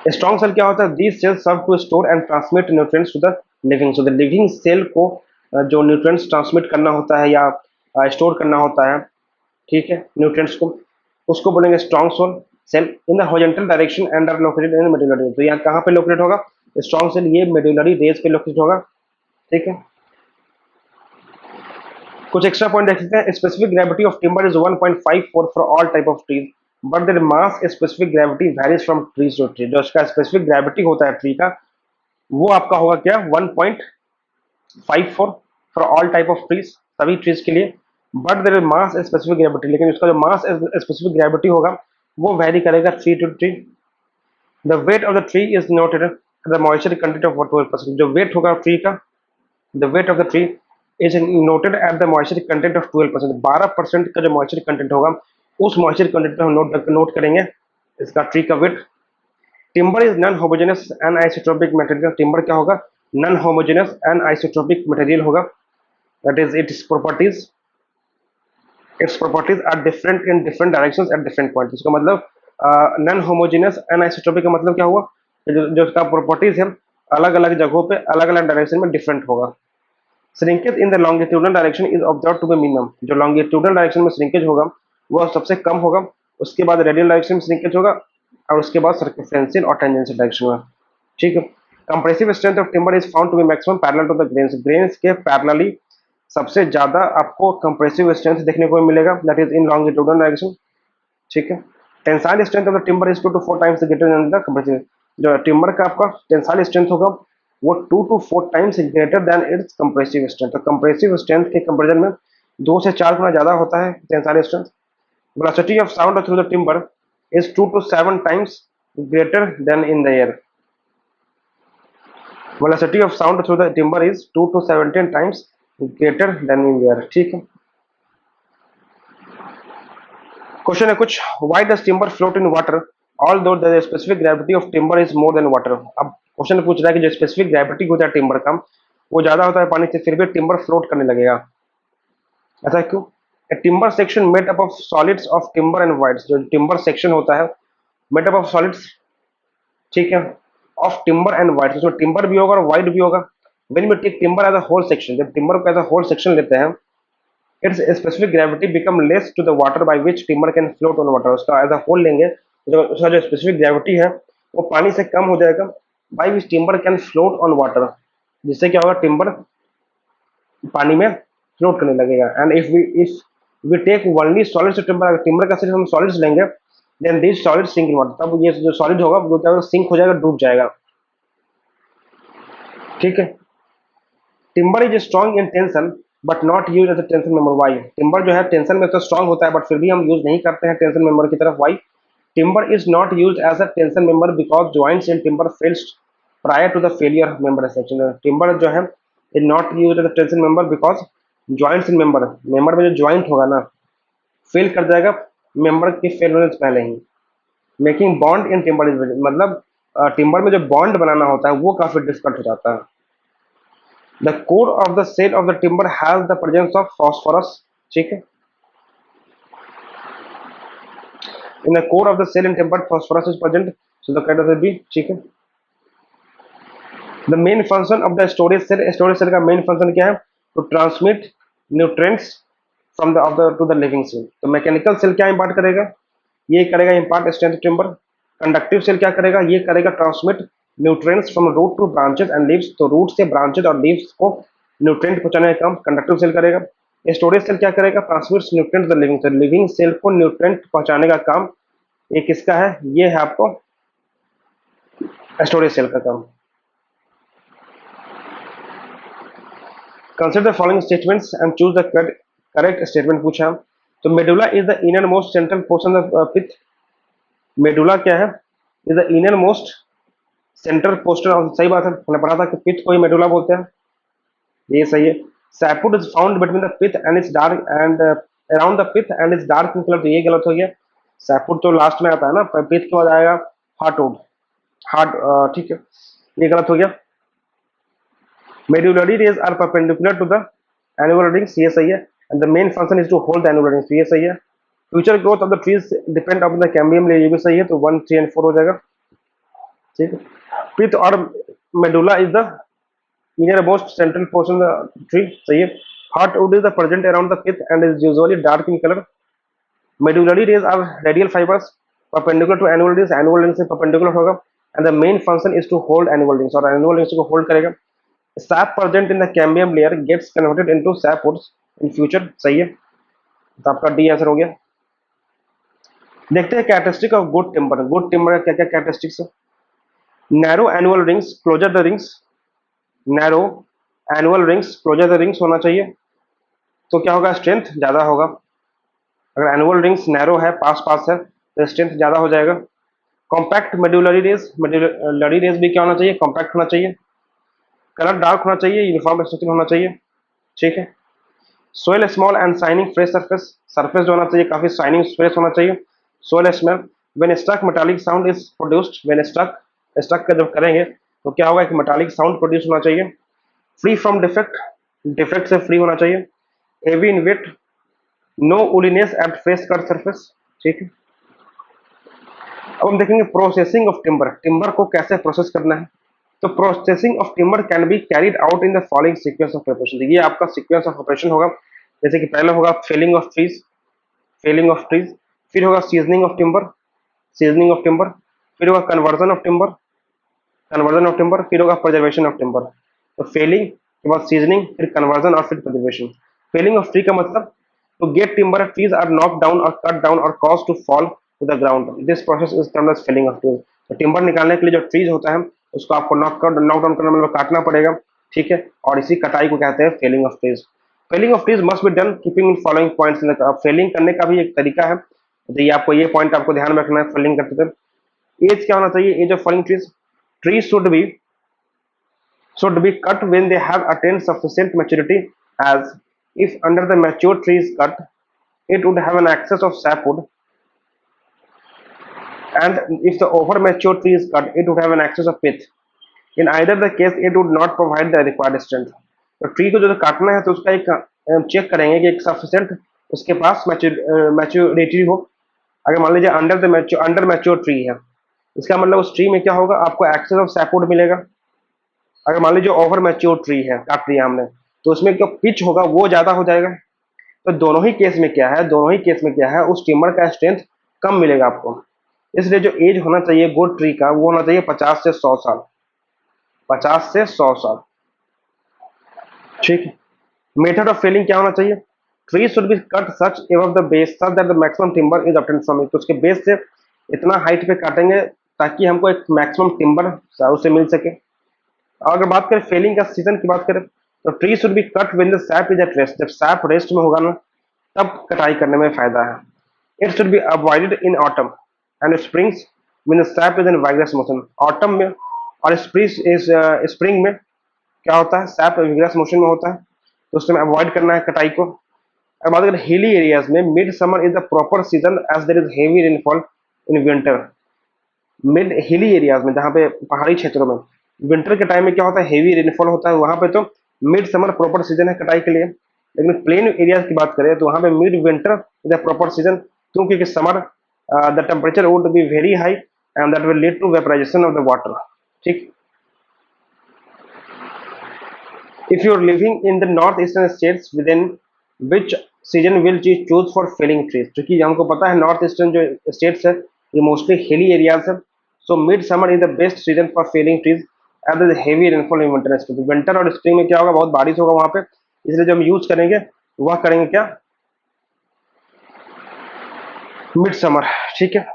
स्ट्रॉन्ग सेल क्या होता है, these cells serve to store and transmit nutrients to the living, so the living cell को जो न्यूट्रिएंट्स ट्रांसमिट करना होता है या स्टोर करना होता है, ठीक है, न्यूट्रिएंट्स को, उसको बोलेंगे strong cell in the horizontal direction and are located in medullary rays, तो यहाँ कहाँ पे लोकेट होगा, स्ट्रॉन्ग सेल ये मेडुलरी रेज पे लोकेट होगा। ठीक है, कुछ एक्स्ट्रा पॉइंट देख सकते हैं, specific gravity of timber is 1.54 for all type of trees, but their mass specific gravity varies from trees to tree. जो इसका स्पेसिफिक ग्रेविटी होता है ट्री का, वो आपका होगा क्या 1.54 for all type of trees, सभी ट्रीज के लिए। But their mass specific gravity, लेकिन उसका जो मास स्पेसिफिक ग्रेविटी होगा वो वेरी करेगा tree to tree. The weight of the tree is noted, the moisture content of 12%। जो वेट होगा ट्री का, the weight of the tree is noted at the moisture content of 12%। 12% का जो moisture content होगा उस moisture content को हम note करेंगे इसका ट्री का weight. Timber is non homogenous and isotropic material. Timber क्या होगा? Non homogenous and isotropic material होगा। That is its properties are different in different directions at different points। इसका मतलब नॉन होमोजेनस एंड आइसोट्रोपिक का मतलब क्या हुआ? जो उसका प्रॉपर्टीज है अलग अलग जगहों पे अलग अलग डायरेक्शन में डिफरेंट होगा। Shrinkage in the longitudinal direction is observe to be minimum. जो लॉन्गिट्यूडनल डायरेक्शन में श्रिंकेज होगा वह सबसे कम होगा, उसके बाद रेडियल डायरेक्शन में श्रिंकेज होगा, और उसके बाद सर्कमफ्रेंशियल और टेंजेंशियल डायरेक्शन में। ठीक है। Compressive strength of timber is found to be maximum parallel to the grains. Grains के पैरेलली सबसे ज्यादा आपको कंप्रेसिव स्ट्रेंथ देखने को मिलेगा, that is in longitudinal direction. ठीक है। Tensile strength of the timber is 2 to 4 times greater than the compressive. जो टिम्बर का आपका टेंसाइल स्ट्रेंथ होगा वो 2 to 4 times greater than its compressive strength. तो कंप्रेसिव स्ट्रेंथ के कंपेरिजन में 2 से 4 गुना ज्यादा होता है tensile strength. Velocity of sound through the timber is 2 to 7 times greater than in the air। Velocity of sound through the timber is 2 to 17 times greater than in the air। ठीक है। Question है कुछ, why does timber float in water although the specific gravity of timber is more than water। अब question पूछ रहा है कि जो स्पेसिफिक ग्रेविटी होता है टिम्बर का वो ज्यादा होता है पानी से, फिर भी टिम्बर फ्लोट करने लगेगा, ऐसा क्यों? A timber section made up of solids of timber and voids. जो टिम्बर सेक्शन होता है मेड अप ऑफ सॉलिड्स, ठीक है, ऑफ टिम्बर एंड वाइट। उसमें टिम्बर भी होगा और वाइट भी होगा। When we take timber as a whole section, जब टिम्बर को एज अ होल सेक्शन लेते हैं, its specific gravity become less to the water by which timber can float on water. उसका एज अ होल लेंगे जो उसका जो specific gravity है वो पानी से कम हो जाएगा, by which timber can float on water, जिससे क्या होगा टिम्बर पानी में फ्लोट करने लगेगा। And if we take only solids timber, अगर टिम्बर का सिर्फ हम सॉलिड्स लेंगे then this solid sink in water, तब ये जो सॉलिड होगा वो क्या होगा? सिंक हो जाएगा, डूब जाएगा। ठीक है। Timber is strong in tension but not use as a tension member. Why? Timber जो है टेंशन में तो स्ट्रॉन्ग होता है बट फिर भी हम यूज नहीं करते हैं टेंशन मेंबर की तरफ। Why? Timber is not use as a tension member because joints in timber fails prior to the failure of member section. Timber जो है is not use as a tension member because joints in member, member में जो joint होगा ना fail कर जाएगा member के fail होने से पहले ही। Making bond in timber is, मतलब टिम्बर में जो बॉन्ड बनाना होता है वो काफी डिफिकल्ट हो जाता है। The core of the cell of the timber has the presence of phosphorus. ठीक है। In the core of the cell in timber phosphorus is present, so the cat B. ठीक है। The main function of the storage cell, storage cell का main function क्या है? To transmit nutrients from the of the to the living cell. तो mechanical cell क्या impart करेगा? ये करेगा इंपार्ट स्ट्रेंथ टिम्बर। कंडक्टिव सेल क्या करेगा? ये करेगा transmit nutrients from root to branches and leaves. तो रूट से ब्रांचेस और लीव्स को न्यूट्रिएंट पहुंचाने का काम कंडक्टिव सेल करेगा। स्टोरेज सेल क्या करेगा? Transmits nutrient the living cell. Living cell को न्यूट्रिएंट पहुंचाने का काम ये किसका है? ये है आपको स्टोरेज सेल का काम। Consider the following statements and choose the correct statement पूछा। तो medulla is the inner most central portion of pith. Medulla क्या है? Is the inner most central portion. सही बात है, हमने पढ़ा था कि पिथ को ही मेडुला बोलते हैं, ये सही है। Sapwood is found between the pith and its dark and around the pith and its dark in colour, तो ये गलत हो गया। सैपुड तो लास्ट में आता है ना, पिथ के बाद आएगा हार्टवुड, हार्ट, ठीक है, ये गलत हो गया। Medullary rays are perpendicular to the annual rings, ये सही है। And the main function is to hold the annual rings, ये सही है। Future growth of the trees depend on the cambium layer, ये भी सही है। तो 1, 3 एंड 4 हो जाएगा। ठीक है। पिथ और medulla is the inner most central portion of the tree, सही है। Heartwood is the present around the pith and is usually dark in color. Medullary rays are radial fibers perpendicular to annual rings, annual rings से perpendicular होगा, and the main function is to hold annual rings, और annual rings को hold करेगा। Sap present in the cambium layer gets converted into sapwoods in future, सही है। तो आपका D answer हो गया। देखते हैं characteristic of good timber. Good timber का क्या क्या कैरेक्टरिस्टिक्स है। Narrow annual rings closer the rings, narrow annual rings closer the rings होना चाहिए। तो क्या होगा, स्ट्रेंथ ज्यादा होगा। अगर एनुअल रिंग्स नैरो है, पास पास है, तो स्ट्रेंथ ज्यादा हो जाएगा। Compact medullary rays, medullary rays भी क्या होना चाहिए, कॉम्पैक्ट होना चाहिए। कलर डार्क होना चाहिए, यूनिफॉर्म स्ट्रक्चर होना चाहिए। ठीक है। सोयल smell and shining fresh surface, surface जो होना चाहिए काफी शाइनिंग फ्रेश होना चाहिए। सोयल smell, when struck metallic sound is produced, when struck, struck का जब करेंगे तो क्या होगा, एक मेटालिक साउंड प्रोड्यूस होना चाहिए। फ्री फ्रॉम डिफेक्ट, डिफेक्ट से फ्री होना चाहिए। Heavy in weight, no woolliness at fresh cut surface. ठीक है। अब हम देखेंगे प्रोसेसिंग ऑफ टिम्बर, टिम्बर को कैसे प्रोसेस करना है। तो processing of timber can be carried out in the following sequence of operation. ये आपका सीक्वेंस ऑफ ऑपरेशन होगा। जैसे कि पहले होगा felling of trees, felling of trees, फिर होगा seasoning of timber, seasoning of timber, फिर होगा conversion of timber, conversion of timber, फिर होगा प्रिजर्वेशन ऑफ टिम्बर। तो फेलिंग के बाद सीजनिंग, फिर कन्वर्जन और फिर प्रिजर्वेशन। फेलिंग ऑफ ट्री का मतलब to get timber trees are knocked down or cut down or caused to fall to the ground. This process is termed as felling of trees. तो timber निकालने के लिए जो trees होता है उसको आपको नॉक डाउन करना मतलब काटना पड़ेगा। ठीक है। और इसी कटाई को कहते हैं felling of trees. Felling of trees must be done keeping in following points. Felling करने का भी एक तरीका है, तो ये आपको, ये पॉइंट आपको ध्यान में रखना है फेलिंग करते थे। एज क्या होना चाहिए, age of falling trees, trees should be cut when they have attained sufficient maturity, as if under the mature tree is cut, it would have an excess of sapwood, and if the over mature tree is cut, it would have an excess of pith. In either the case, it would not provide the required strength. तो tree को जो काटना है तो उसका एक check करेंगे कि एक सफिशिएंट उसके पास मैच्योरिटी हो। अगर मान लीजिए अंडर मैच्योर ट्री है, इसका मतलब उस ट्री में क्या होगा, आपको एक्सेस ऑफ सैपवुड मिलेगा। अगर मान लीजिए ओवर मैच्योर ट्री है, काट लिया हमने, तो उसमें जो पिच होगा वो ज्यादा हो जाएगा। तो दोनों ही केस में क्या है, दोनों ही केस में क्या है, उस टिम्बर का स्ट्रेंथ कम मिलेगा आपको। इसलिए जो एज होना चाहिए गुड ट्री का वो होना चाहिए 50 से 100 साल, 50 से 100 साल। ठीक है। मेथड ऑफ फेलिंग क्या होना चाहिए, tree should be cut such above the base such that the maximum timber is obtained from it. तो उसके बेस से इतना हाइट पे काटेंगे ताकि हमको एक मैक्सिमम टिम्बर उससे मिल सके। और अगर बात करें फेलिंग का सीजन की बात करें, तो tree should be cut when the sap is at rest. जब सैप रेस्ट में होगा ना, तब कटाई करने में फायदा है। It should be avoided in autumn and springs when the sap is in vigorous motion. Autumn में और स्प्रिंग में क्या होता है, सैप विग्रस मोशन में होता है, तो उस समय अवॉइड करना है कटाई को। अब बात करें हिली एरियाज में, mid summer is the proper season as there is heavy rainfall in winter. Mid hilly areas में, जहाँ पे पहाड़ी क्षेत्रों में विंटर के टाइम में क्या होता है, हेवी रेनफॉल होता है, वहां पे तो मिड समर प्रॉपर सीजन है कटाई के लिए। लेकिन प्लेन एरियाज की बात करें तो वहां पे mid winter is the proper season, क्योंकि summer the temperature would be very high and that will lead to vaporization of the water. ठीक। If you are living in the north eastern states, within which season will you choose for felling trees. क्योंकि हमको पता है north eastern जो states है ये mostly hilly areas है, so mid summer is the best season for felling trees as the heavy rainfall in winter. Winter और spring में क्या होगा, बहुत बारिश होगा वहां पे, इसलिए जो हम यूज करेंगे वह करेंगे क्या, मिड समर। ठीक है।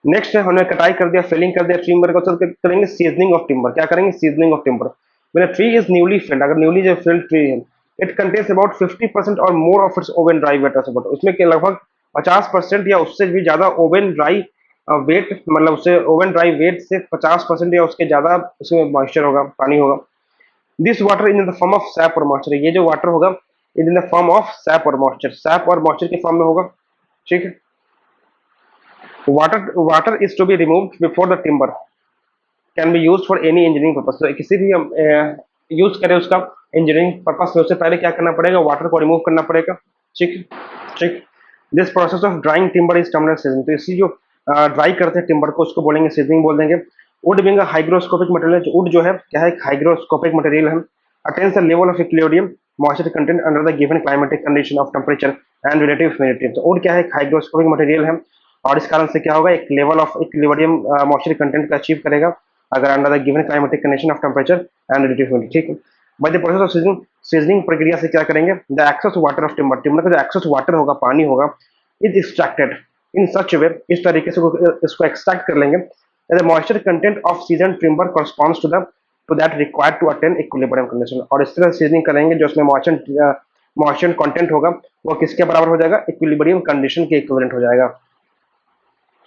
नेक्स्ट है, हमने कटाई कर दिया, फेलिंग कर दिया टिम्बर को, चल करेंगे सीजनिंग ऑफ टिम्बर। क्या करेंगे, seasoning of timber. When a tree is newly felled, अगर न्यूली जो फेल्ड ट्री है, it contains about 50% or more of its oven dry weight support. उसमें के लगभग 50% या उससे भी ज्यादा ओवन ड्राई वेट, मतलब उससे ओवन ड्राई वेट से 50% या उसके ज्यादा उसमें मॉइस्चर होगा, पानी होगा। This water in the form of sap और मॉइस्चर। ये जो वाटर होगा in the form of sap और मॉइस्चर, सैप और मॉइस्चर के फॉर्म में होगा। ठीक है। Water is to be removed before the timber can be use for any engineering purpose. तो किसी भी हम यूज करें उसका इंजीनियरिंग पर्पज से, उससे पहले क्या करना पड़ेगा, वाटर को रिमूव करना पड़ेगा। ठीक। ठीक। This process of drying timber is termed as seasoning. तो इसी जो ड्राई करते हैं टिम्बर को, उसको बोलेंगे सीजनिंग बोल देंगे। Would being a hygroscopic material, would जो है क्या है, एक हाइग्रोस्कोपिक मटेरियल है। Attains a level of equilibrium moisture content under the given climatic condition of temperature and relative humidity. तो वुड क्या है, एक हाइग्रोस्कोपिक मटेरियल है, और इस कारण से क्या होगा, एक level of equilibrium moisture content का अचीव करेगा अगर under the given climatic condition of temperature and relative humidity. ठीक है। By the process of seasoning, seasoning प्रक्रिया से क्या करेंगे, the excess water of timber, timber का जो एक्सेस वाटर होगा, पानी होगा, इज एक्सट्रैक्टेड, इन सच वे, इस तरीके से इसको एक्सट्रैक्ट कर लेंगे the moisture content of season timber corresponds to that required to attain equilibrium condition, और इस तरह सीजनिंग करेंगे जो उसमें मॉइस्चर कंटेंट होगा वो किसके बराबर हो जाएगा, इक्विलिब्रियम कंडीशन के इक्विवेलेंट हो जाएगा।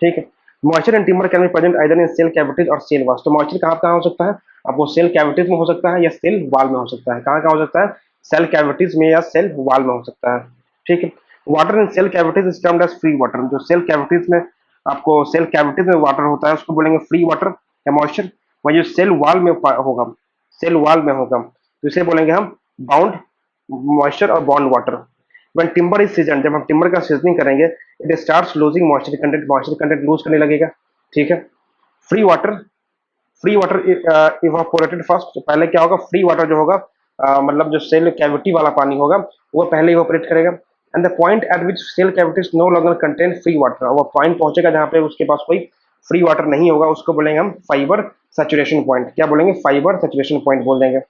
ठीक है। Moisture in timber can be present either in cell cavities or cell walls. तो मॉइस्चर कहाँ कहाँ हो सकता है, आपको सेल कैविटीज में हो सकता है या सेल वॉल में हो सकता है। कहाँ कहाँ हो सकता है, सेल कैविटीज में या सेल वॉल में हो सकता है। ठीक है। Water in cell cavities is termed as free water. जो सेल कैविटीज में आपको सेल कैविटीज में वाटर होता है उसको बोलेंगे फ्री वाटर या मॉइस्चर। वही जो सेल वॉल में होगा, सेल वॉल में होगा तो इसे बोलेंगे हम bound moisture or bound water. When timber is season, जब हम टिम्बर का सीजनिंग करेंगे it starts losing moisture content lose करने लगेगा। ठीक है। Free water, free water evaporated first. पहले क्या होगा, फ्री वाटर जो होगा मतलब जो सेल कैविटी वाला पानी होगा वो पहले इवापोरेट करेगा। And the point at which cell cavities no longer contain free water, वो पॉइंट पहुंचेगा जहां पे उसके पास कोई फ्री वाटर नहीं होगा, उसको बोलेंगे हम फाइबर सैचुरेशन पॉइंट। क्या बोलेंगे, फाइबर सैचुरेशन पॉइंट बोल देंगे।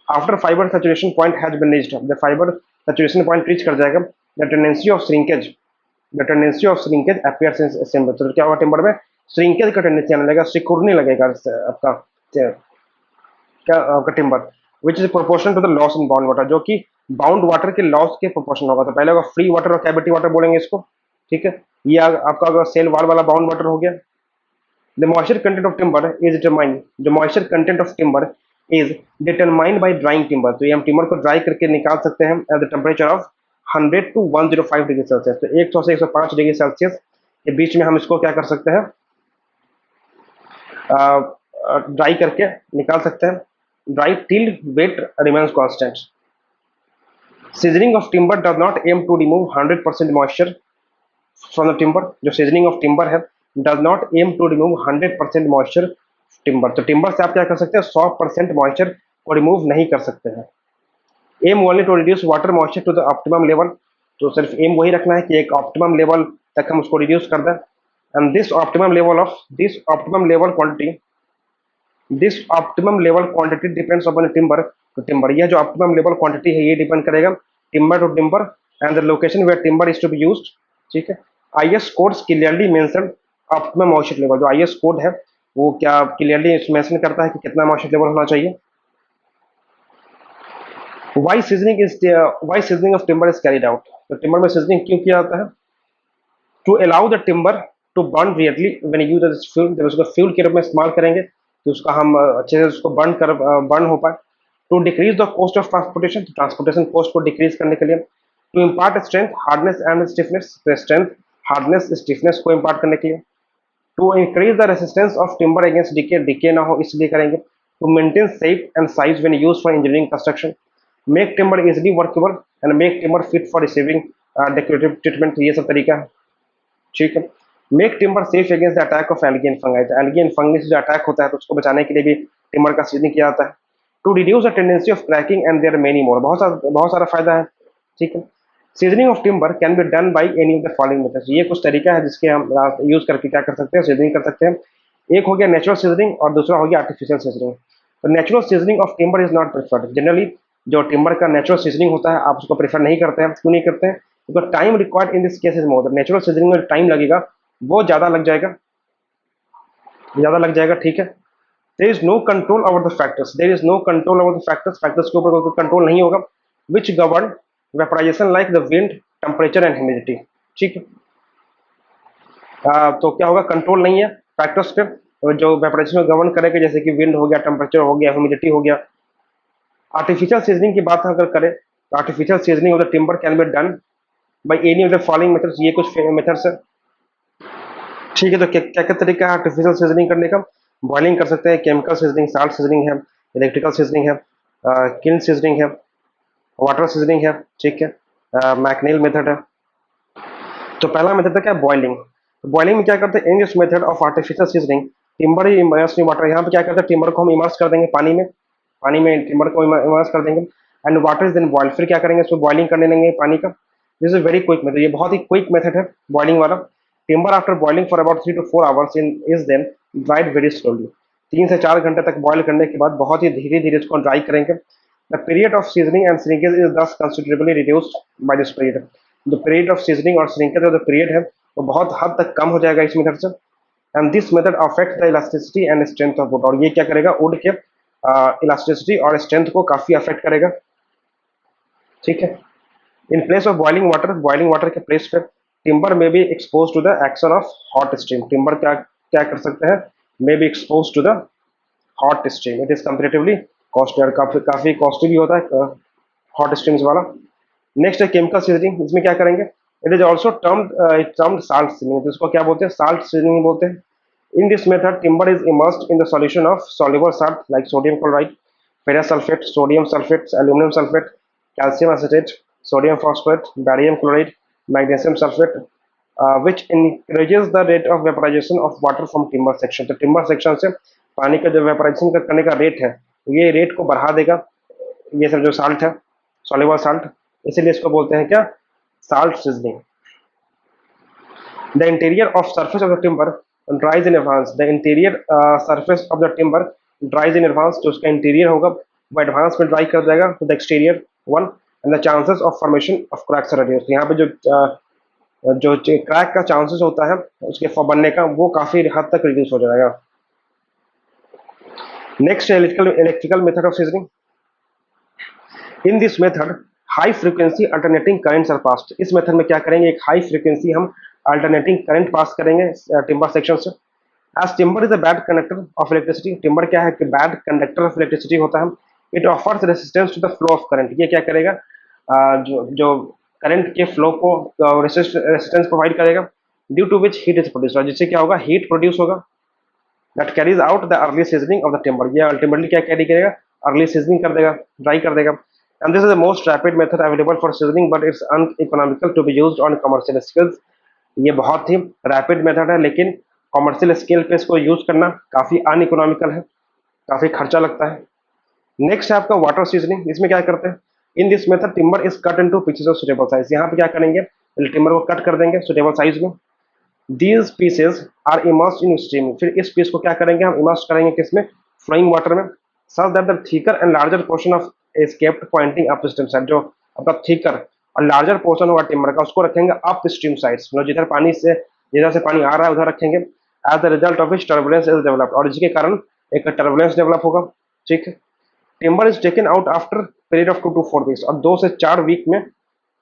After fibre saturation point has been reached, जब फाइबर सैचुरेशन पॉइंट रीच कर जाएगा the tendency of shrinkage, the tendency of shrinkage appears in timber. तो क्या होगा, टिम्बर में श्रिंकेज का टेंडेंसी आने लगेगा, सिकुड़ने लगेगा आपका क्या आपका timber, which is proportional to the loss in bound water, जो कि बाउंड वाटर के लॉस के प्रोपोर्शन होगा। तो पहले होगा फ्री वाटर और कैविटी वाटर बोलेंगे इसको। ठीक है। ये आपका सेल वाल वाला बाउंड वाटर हो गया। The moisture content of timber is determined, जो moisture content of timber is determined by drying timber. तो ये हम टिम्बर को ड्राई करके निकाल सकते हैं at the temperature of 100 to 105 degree Celsius. तो 100 से 105 डिग्री सेल्सियस के बीच में हम इसको क्या कर सकते हैं, ड्राई करके निकाल सकते हैं, dry till weight remains constant. Seasoning of timber does not aim to remove 100% moisture from the timber. जो सीजनिंग ऑफ टिम्बर है does not aim to remove 100% moisture timber. तो टिम्बर से आप क्या कर सकते हैं, 100% मॉइस्चर को रिमूव नहीं कर सकते हैं। Aim only to reduce water moisture to the optimum level. तो सिर्फ एम वही रखना है कि एक ऑप्टिमम लेवल तक हम उसको रिड्यूस कर दें। And this optimum level quantity depends upon timber to timber. यह जो ऑप्टिमम लेवल क्वांटिटी है ये डिपेंड करेगा timber to timber and the location where timber is to be used. ठीक है। IS codes clearly mention optimum moisture level. जो IS code है वो क्या क्लियरली मेंशन करता है कि कितना मॉइस्चर लेवल होना चाहिए। Why seasoning of timber is carried out? तो टिम्बर में सीजनिंग क्यों किया जाता है, to allow the timber to burn रियरली व्हेन यूज एज फ्यूल। जब उसको फ्यूल के रूप में इस्तेमाल करेंगे तो उसका हम अच्छे से उसको बर्न हो पाए। To decrease the cost of transportation, transportation cost को डिक्रीज करने के लिए। To impart strength hardness and stiffness, strength hardness stiffness को इम्पार्ट करने के लिए। To increase the resistance of timber against decay, decay ना हो इसलिए करेंगे। To maintain shape and size when used for engineering construction. Make timber easily workable and make timber fit for receiving decorative treatment, ये सब तरीका है। ठीक है। Make timber safe against the attack of algae and fungi. तो algae and fungi से जो attack होता है तो उसको बचाने के लिए भी टिम्बर का सीजनिंग किया जाता है। To reduce the tendency of cracking and there many more, बहुत सारा फायदा है। ठीक है। Seasoning of timber can be done by any of the following methods. ये कुछ तरीका है जिसके हम यूज करके क्या कर सकते हैं, सीजनिंग कर सकते हैं। एक हो गया नेचुरल सीजनिंग और दूसरा हो गया आर्टिफिशियल सीजनिंग। तो natural seasoning of timber is not preferred. Generally जो टिम्बर का नेचुरल सीजनिंग होता है आप उसको प्रेफर नहीं करते हैं। क्यों नहीं करते हैं, क्योंकि time required in this case is more. Natural seasoning में टाइम लगेगा वो ज्यादा लग जाएगा, ज्यादा लग जाएगा। ठीक है। There is no control over the factors, there is no control over the factors, factors के ऊपर कोई कंट्रोल नहीं होगा। Which govern vaporisation like the wind, temperature and humidity. ठीक है। तो क्या होगा, कंट्रोल नहीं है फैक्टर्स पे जो वेपराइजेशन गवर्न करेगा, जैसे कि विंड हो गया, टेम्परेचर हो गया, ह्यूमिडिटी हो गया। आर्टिफिशियल सीजनिंग की बात अगर करें तो artificial seasoning of the timber can be done by any of the following methods. ये कुछ मेथड्स है। ठीक है। तो क्या क्या तरीका है आर्टिफिशियल सीजनिंग करने का, बॉइलिंग कर सकते हैं, केमिकल सीजनिंग, साल्ट सीजनिंग है, इलेक्ट्रिकल सीजनिंग है, किल्न सीजनिंग है, वाटर सीजनिंग है। ठीक है। मैकनील मेथड है। तो पहला मेथड था क्या, बॉइलिंग। तो बॉइलिंग में क्या करते हैं, in this method of artificial seasoning timber immerse in water. यहाँ पे क्या करते हैं, टिम्बर को हम इमर्स कर देंगे पानी में, पानी में टिम्बर को इमर्स कर देंगे and water is then boil. फिर क्या करेंगे, इसको बॉइलिंग करने देंगे पानी का। This is very quick method, ये बहुत ही क्विक मेथड है बॉइलिंग वाला। Timber after boiling for about 3 to 4 hours in is then dried very slowly. 3 से 4 घंटे तक बॉइल करने के बाद बहुत ही धीरे धीरे इसको ड्राई करेंगे। The period of seasoning and shrinkage is thus considerably reduced by this period. The period of seasoning और श्रिंकेज जो पीरियड है वो बहुत हद तक कम हो जाएगा इस मेथड से। And this method affect the elasticity and strength of would, और ये क्या करेगा, वुड के इलास्टिसिटी और स्ट्रेंथ को काफी अफेक्ट करेगा। ठीक है। In place of boiling water के प्लेस पे timber may be exposed to the action of hot stream. Timber क्या क्या कर सकते हैं, may be exposed to the hot stream. It is comparatively costly, और काफी कॉस्टली भी होता है हॉट स्ट्रीम्स वाला। नेक्स्ट है केमिकल सीजनिंग। इसमें क्या करेंगे, it is also termed salt seasoning, जिसको क्या बोलते हैं, साल्ट सीजनिंग बोलते हैं। In this method timber is immersed in the solution of soluble salt like sodium chloride, ferrous sulfate, sodium sulfate, aluminum sulfate, calcium acetate, sodium phosphate, barium chloride, magnesium sulfate, which increases the rate of vaporization of water from timber section। तो timber section से पानी का जो vaporisation करने का rate है, ये rate को बढ़ा देगा ये सब जो साल्ट है, soluble salt, इसीलिए इसको बोलते हैं क्या, salt seasoning. The interior of surface of the timber dries in advance। The interior surface of the timber dries in advance। जो उसका इंटीरियर होगा वो एडवांस में ड्राई कर जाएगा to the exterior one, and the chances of formation of cracks are reduced। यहाँ पे जो क्रैक का चांसेस होता है उसके बनने का, वो काफी हद तक रिड्यूस हो जाएगा। Next electrical method of seasoning. In this method high frequency alternating currents are passed. इस मेथड में क्या करेंगे, एक हाई फ्रीक्वेंसी हम अल्टरनेटिंग करंट पास करेंगे टिम्बर सेक्शन से। As timber is a bad conductor of electricity, timber क्या है कि बैड कंडक्टर ऑफ इलेक्ट्रिसिटी होता है। It offers resistance to the flow of current. ये क्या करेगा, जो करंट के फ्लो को रेसिस्टेंस प्रोवाइड करेगा, due to which heat is produce, जिससे क्या होगा, हीट प्रोड्यूस होगा। That carries out the early seasoning of the timber. ये अल्टीमेटली क्या कैरी करेगा, अर्ली सीजनिंग कर देगा, ड्राई कर देगा। And this is the most rapid method available for seasoning, but it's uneconomical to be used on commercial scales। ये बहुत ही rapid method है, लेकिन कॉमर्शियल स्केल पे इसको यूज करना काफी अनइकोनॉमिकल है, काफी खर्चा लगता है। नेक्स्ट है आपका वाटर सीजनिंग। इसमें क्या करते हैं, in this method timber is cut into pieces of suitable size. यहाँ पे क्या करेंगे, टिम्बर को कट कर देंगे सुटेबल साइज में। These pieces are immersed in stream. फिर इस पीस को क्या करेंगे, हम इमर्स करेंगे किसमें, फ्लोइंग वाटर में। Such that the thicker and larger portion of is kept pointing up stream side. जो आपका थिकर और लार्जर पोर्शन होगा टिम्बर का, उसको रखेंगे अप स्ट्रीम साइड्स, मतलब जिधर से पानी आ रहा है उधर रखेंगे। As the result of each turbulence is developed, और जिसके कारण एक टर्बुलेंस डेवलप होगा। ठीक है। Timber is taken out after period of 2 to 4 weeks, और 2 से 4 वीक में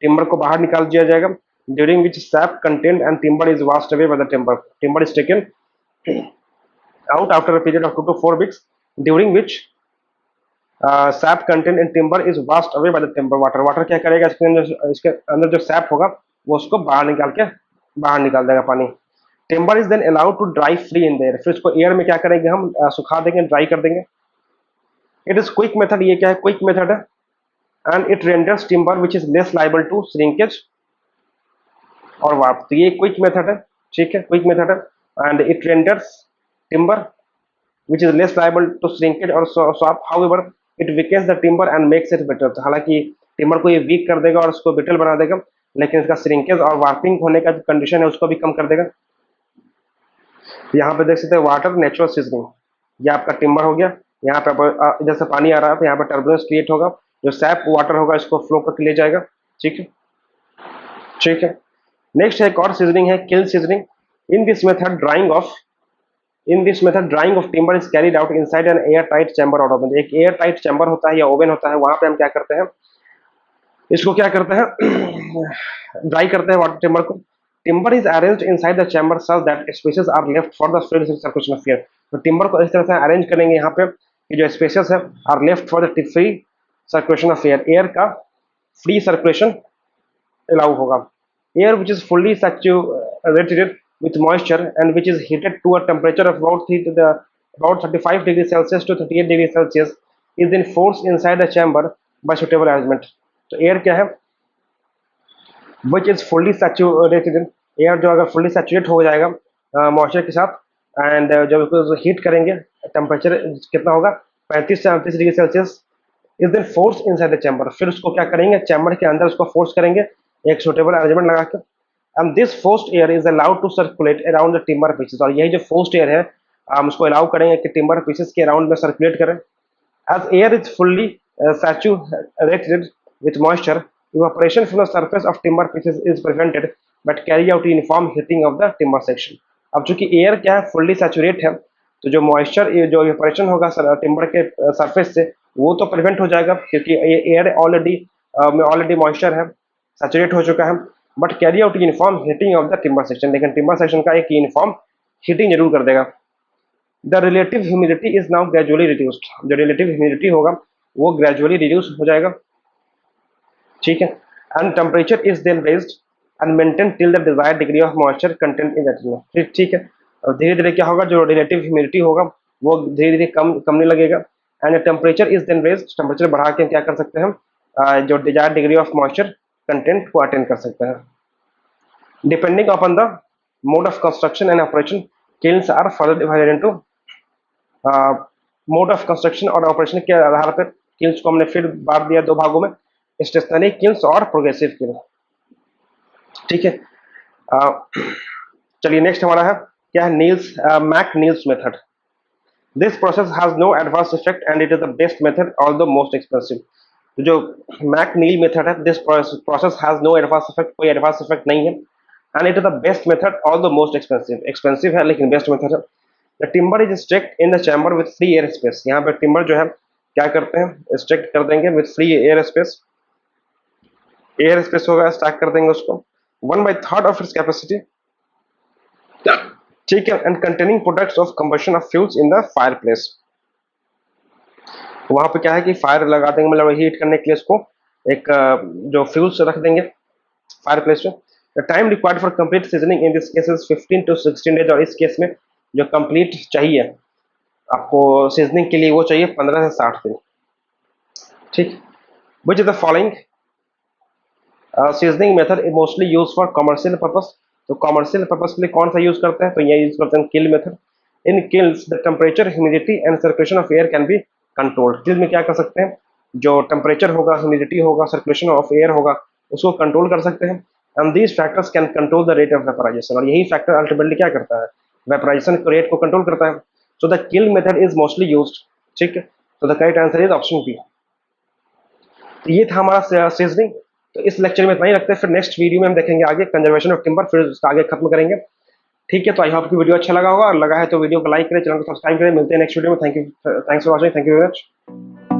टिम्बर को बाहर निकाल दिया जाएगा। During which SAP content and timber is washed away by the timber. Timber is taken out after a period of 2 to 4 weeks, during which SAP content in timber is washed away by the timber. Water क्या करेगा, इसके अंदर जो SAP होगा वो उसको बाहर निकाल देगा पानी। Timber is then allowed to dry free in the air. फिर इसको एयर में क्या करेंगे, हम सुखा देंगे, ड्राई कर देंगे। It is quick method. ये क्या है, क्विक मेथड है। And it renders timber which is less liable to shrinkage और वार्प। तो ये क्विक मेथड है, ठीक है, क्विक मेथड है। And it renders timber which is less liable to shrinkage और swap. However it weakens the timber and makes it bitter. हालांकि timber को ये वीक कर देगा और उसको बिटल बना देगा, लेकिन इसका श्रिंकेज और वार्पिंग होने का जो कंडीशन है उसको भी कम कर देगा। यहाँ पे देख सकते हैं वाटर नेचुरल सीजनिंग। ये आपका टिम्बर हो गया, यहाँ पे इधर से पानी आ रहा है तो यहाँ पे टर्बुलेंस क्रिएट होगा, जो सैप वाटर होगा इसको फ्लो करके ले जाएगा। ठीक है, ठीक है। नेक्स्ट एक और सीजनिंग है, kiln seasoning. In this method drying of timber is carried out inside an air tight chamber or oven. एक एयर टाइट चैम्बर होता है या ओवन होता है, वहां पे हम क्या करते हैं, इसको क्या करते हैं, ड्राई करते हैं वाटर टिम्बर को। Timber is arranged inside the chamber such that spaces are left for the free circulation of air. तो टिम्बर को इस तरह से अरेंज करेंगे यहाँ पे कि जो स्पेसेस है are left for the free circulation of air, air का फ्री सर्कुलेशन अलाउ होगा। Air which is fully saturated with moisture and which is heated to a temperature of about 35 degrees Celsius to 38 degrees Celsius is then forced inside the chamber by suitable arrangement। तो air क्या है, which is fully saturated, air जो अगर fully saturate हो जाएगा moisture के साथ, and जब उसको हीट करेंगे टेम्परेचर कितना होगा 35 से 38 degree Celsius, is then force inside the chamber. फिर उसको क्या करेंगे, चैम्बर के अंदर उसको फोर्स करेंगे एक सुटेबल अरेंजमेंट लगा के। And this forced air is allowed to circulate around the timber pieces. और यही जो फोर्स्ड एयर है हम उसको अलाउ करेंगे कि टिम्बर पीसेस के अराउंड में सर्कुलेट करें। As air is fully saturated with moisture, evaporation from the surface of timber pieces is prevented but carry out uniform heating of the timber section. अब चूंकि एयर क्या है, fully saturate है, तो जो मॉइस्चर, जो इवेपोरेशन होगा टिम्बर के सरफेस से, वो तो प्रिवेंट हो जाएगा क्योंकि ये एयर ऑलरेडी मॉइस्चर है, सैचुरेट हो चुका है। But carry out uniform heating of the timber section, लेकिन टिम्बर सेक्शन का एक यूनिफॉर्म हीटिंग जरूर कर देगा। The relative humidity is now gradually reduced, जो रिलेटिव ह्यूमिडिटी होगा वो ग्रेजुअली रिड्यूस हो जाएगा, ठीक है। And temperature is then raised and maintain till the desired degree of moisture content in atmosphere, ठीक है। और धीरे धीरे क्या होगा, जो रिलेटिव ह्यूमिडिटी होगा वो धीरे धीरे कमने लगेगा। And temperature is then raised, temperature बढ़ा के क्या कर सकते हैं हम, जो desired degree of moisture content को अटेन कर सकते हैं। Depending upon the mode of construction and operation, kilns are further divided into mode of construction और ऑपरेशन के आधार पर किल्स को हमने फिर बांट दिया दो भागों में, स्टेशनरी किल्स और प्रोग्रेसिव किल, ठीक है। चलिए नेक्स्ट हमारा है क्या है, नील्स McNeill's method. This process has no adverse effect and it is the best method although most expensive. जो मैक नील मेथड है, this process has no adverse effect, कोई एडवर्स इफेक्ट नहीं है, and it is the best method although most expensive, expensive है लेकिन best method है। The timber is stacked in the chamber with free air space, यहाँ पे timber जो है क्या करते हैं, स्टेक्ड कर देंगे with free air space, air space होगा, स्टैक कर देंगे उसको 1/3 ऑफ इट्स कैपेसिटी, ठीक है। And containing products of combustion of fuels in the fire place, वहां पे क्या है कि फायर लगा देंगे, मतलब हीट करने के लिए इसको एक जो फ्यूल्स रख देंगे फायर प्लेस पे। The time required for complete seasoning in this case is 15 to 16 days, और इस केस में जो कंप्लीट चाहिए आपको सीजनिंग के लिए वो चाहिए 15 से 60 दिन, ठीक। Which is the following seasoning method mostly use for commercial purpose, तो कमर्शियल पर्पस के लिए कौन सा यूज करते हैं, तो ये यूज करते हैं kiln method. In kilns the temperature, humidity and circulation of air can be controlled. Kiln में क्या कर सकते हैं, जो टेम्परेचर होगा, ह्यूमिडिटी होगा, सर्कुलेशन ऑफ एयर होगा, उसको कंट्रोल कर सकते हैं। And these factors can control the rate of vaporisation, और यही फैक्टर अल्टीमेटली क्या करता है, वेपराइजेशन के रेट को कंट्रोल करता है। So the kiln method is mostly used, ठीक है। तो the correct answer is option B. तो ये था हमारा सीजनिंग। तो इस लेक्चर में इतना ही रखते हैं, फिर नेक्स्ट वीडियो में हम देखेंगे आगे कंजर्वेशन ऑफ टिम्बर, फिर उसका आगे खत्म करेंगे, ठीक है। तो आई होप की वीडियो अच्छा लगा होगा, और लगा है तो वीडियो को लाइक करें, चैनल को सब्सक्राइब करें। मिलते हैं नेक्स्ट वीडियो में। Thank you, thanks for watching, thank you very much.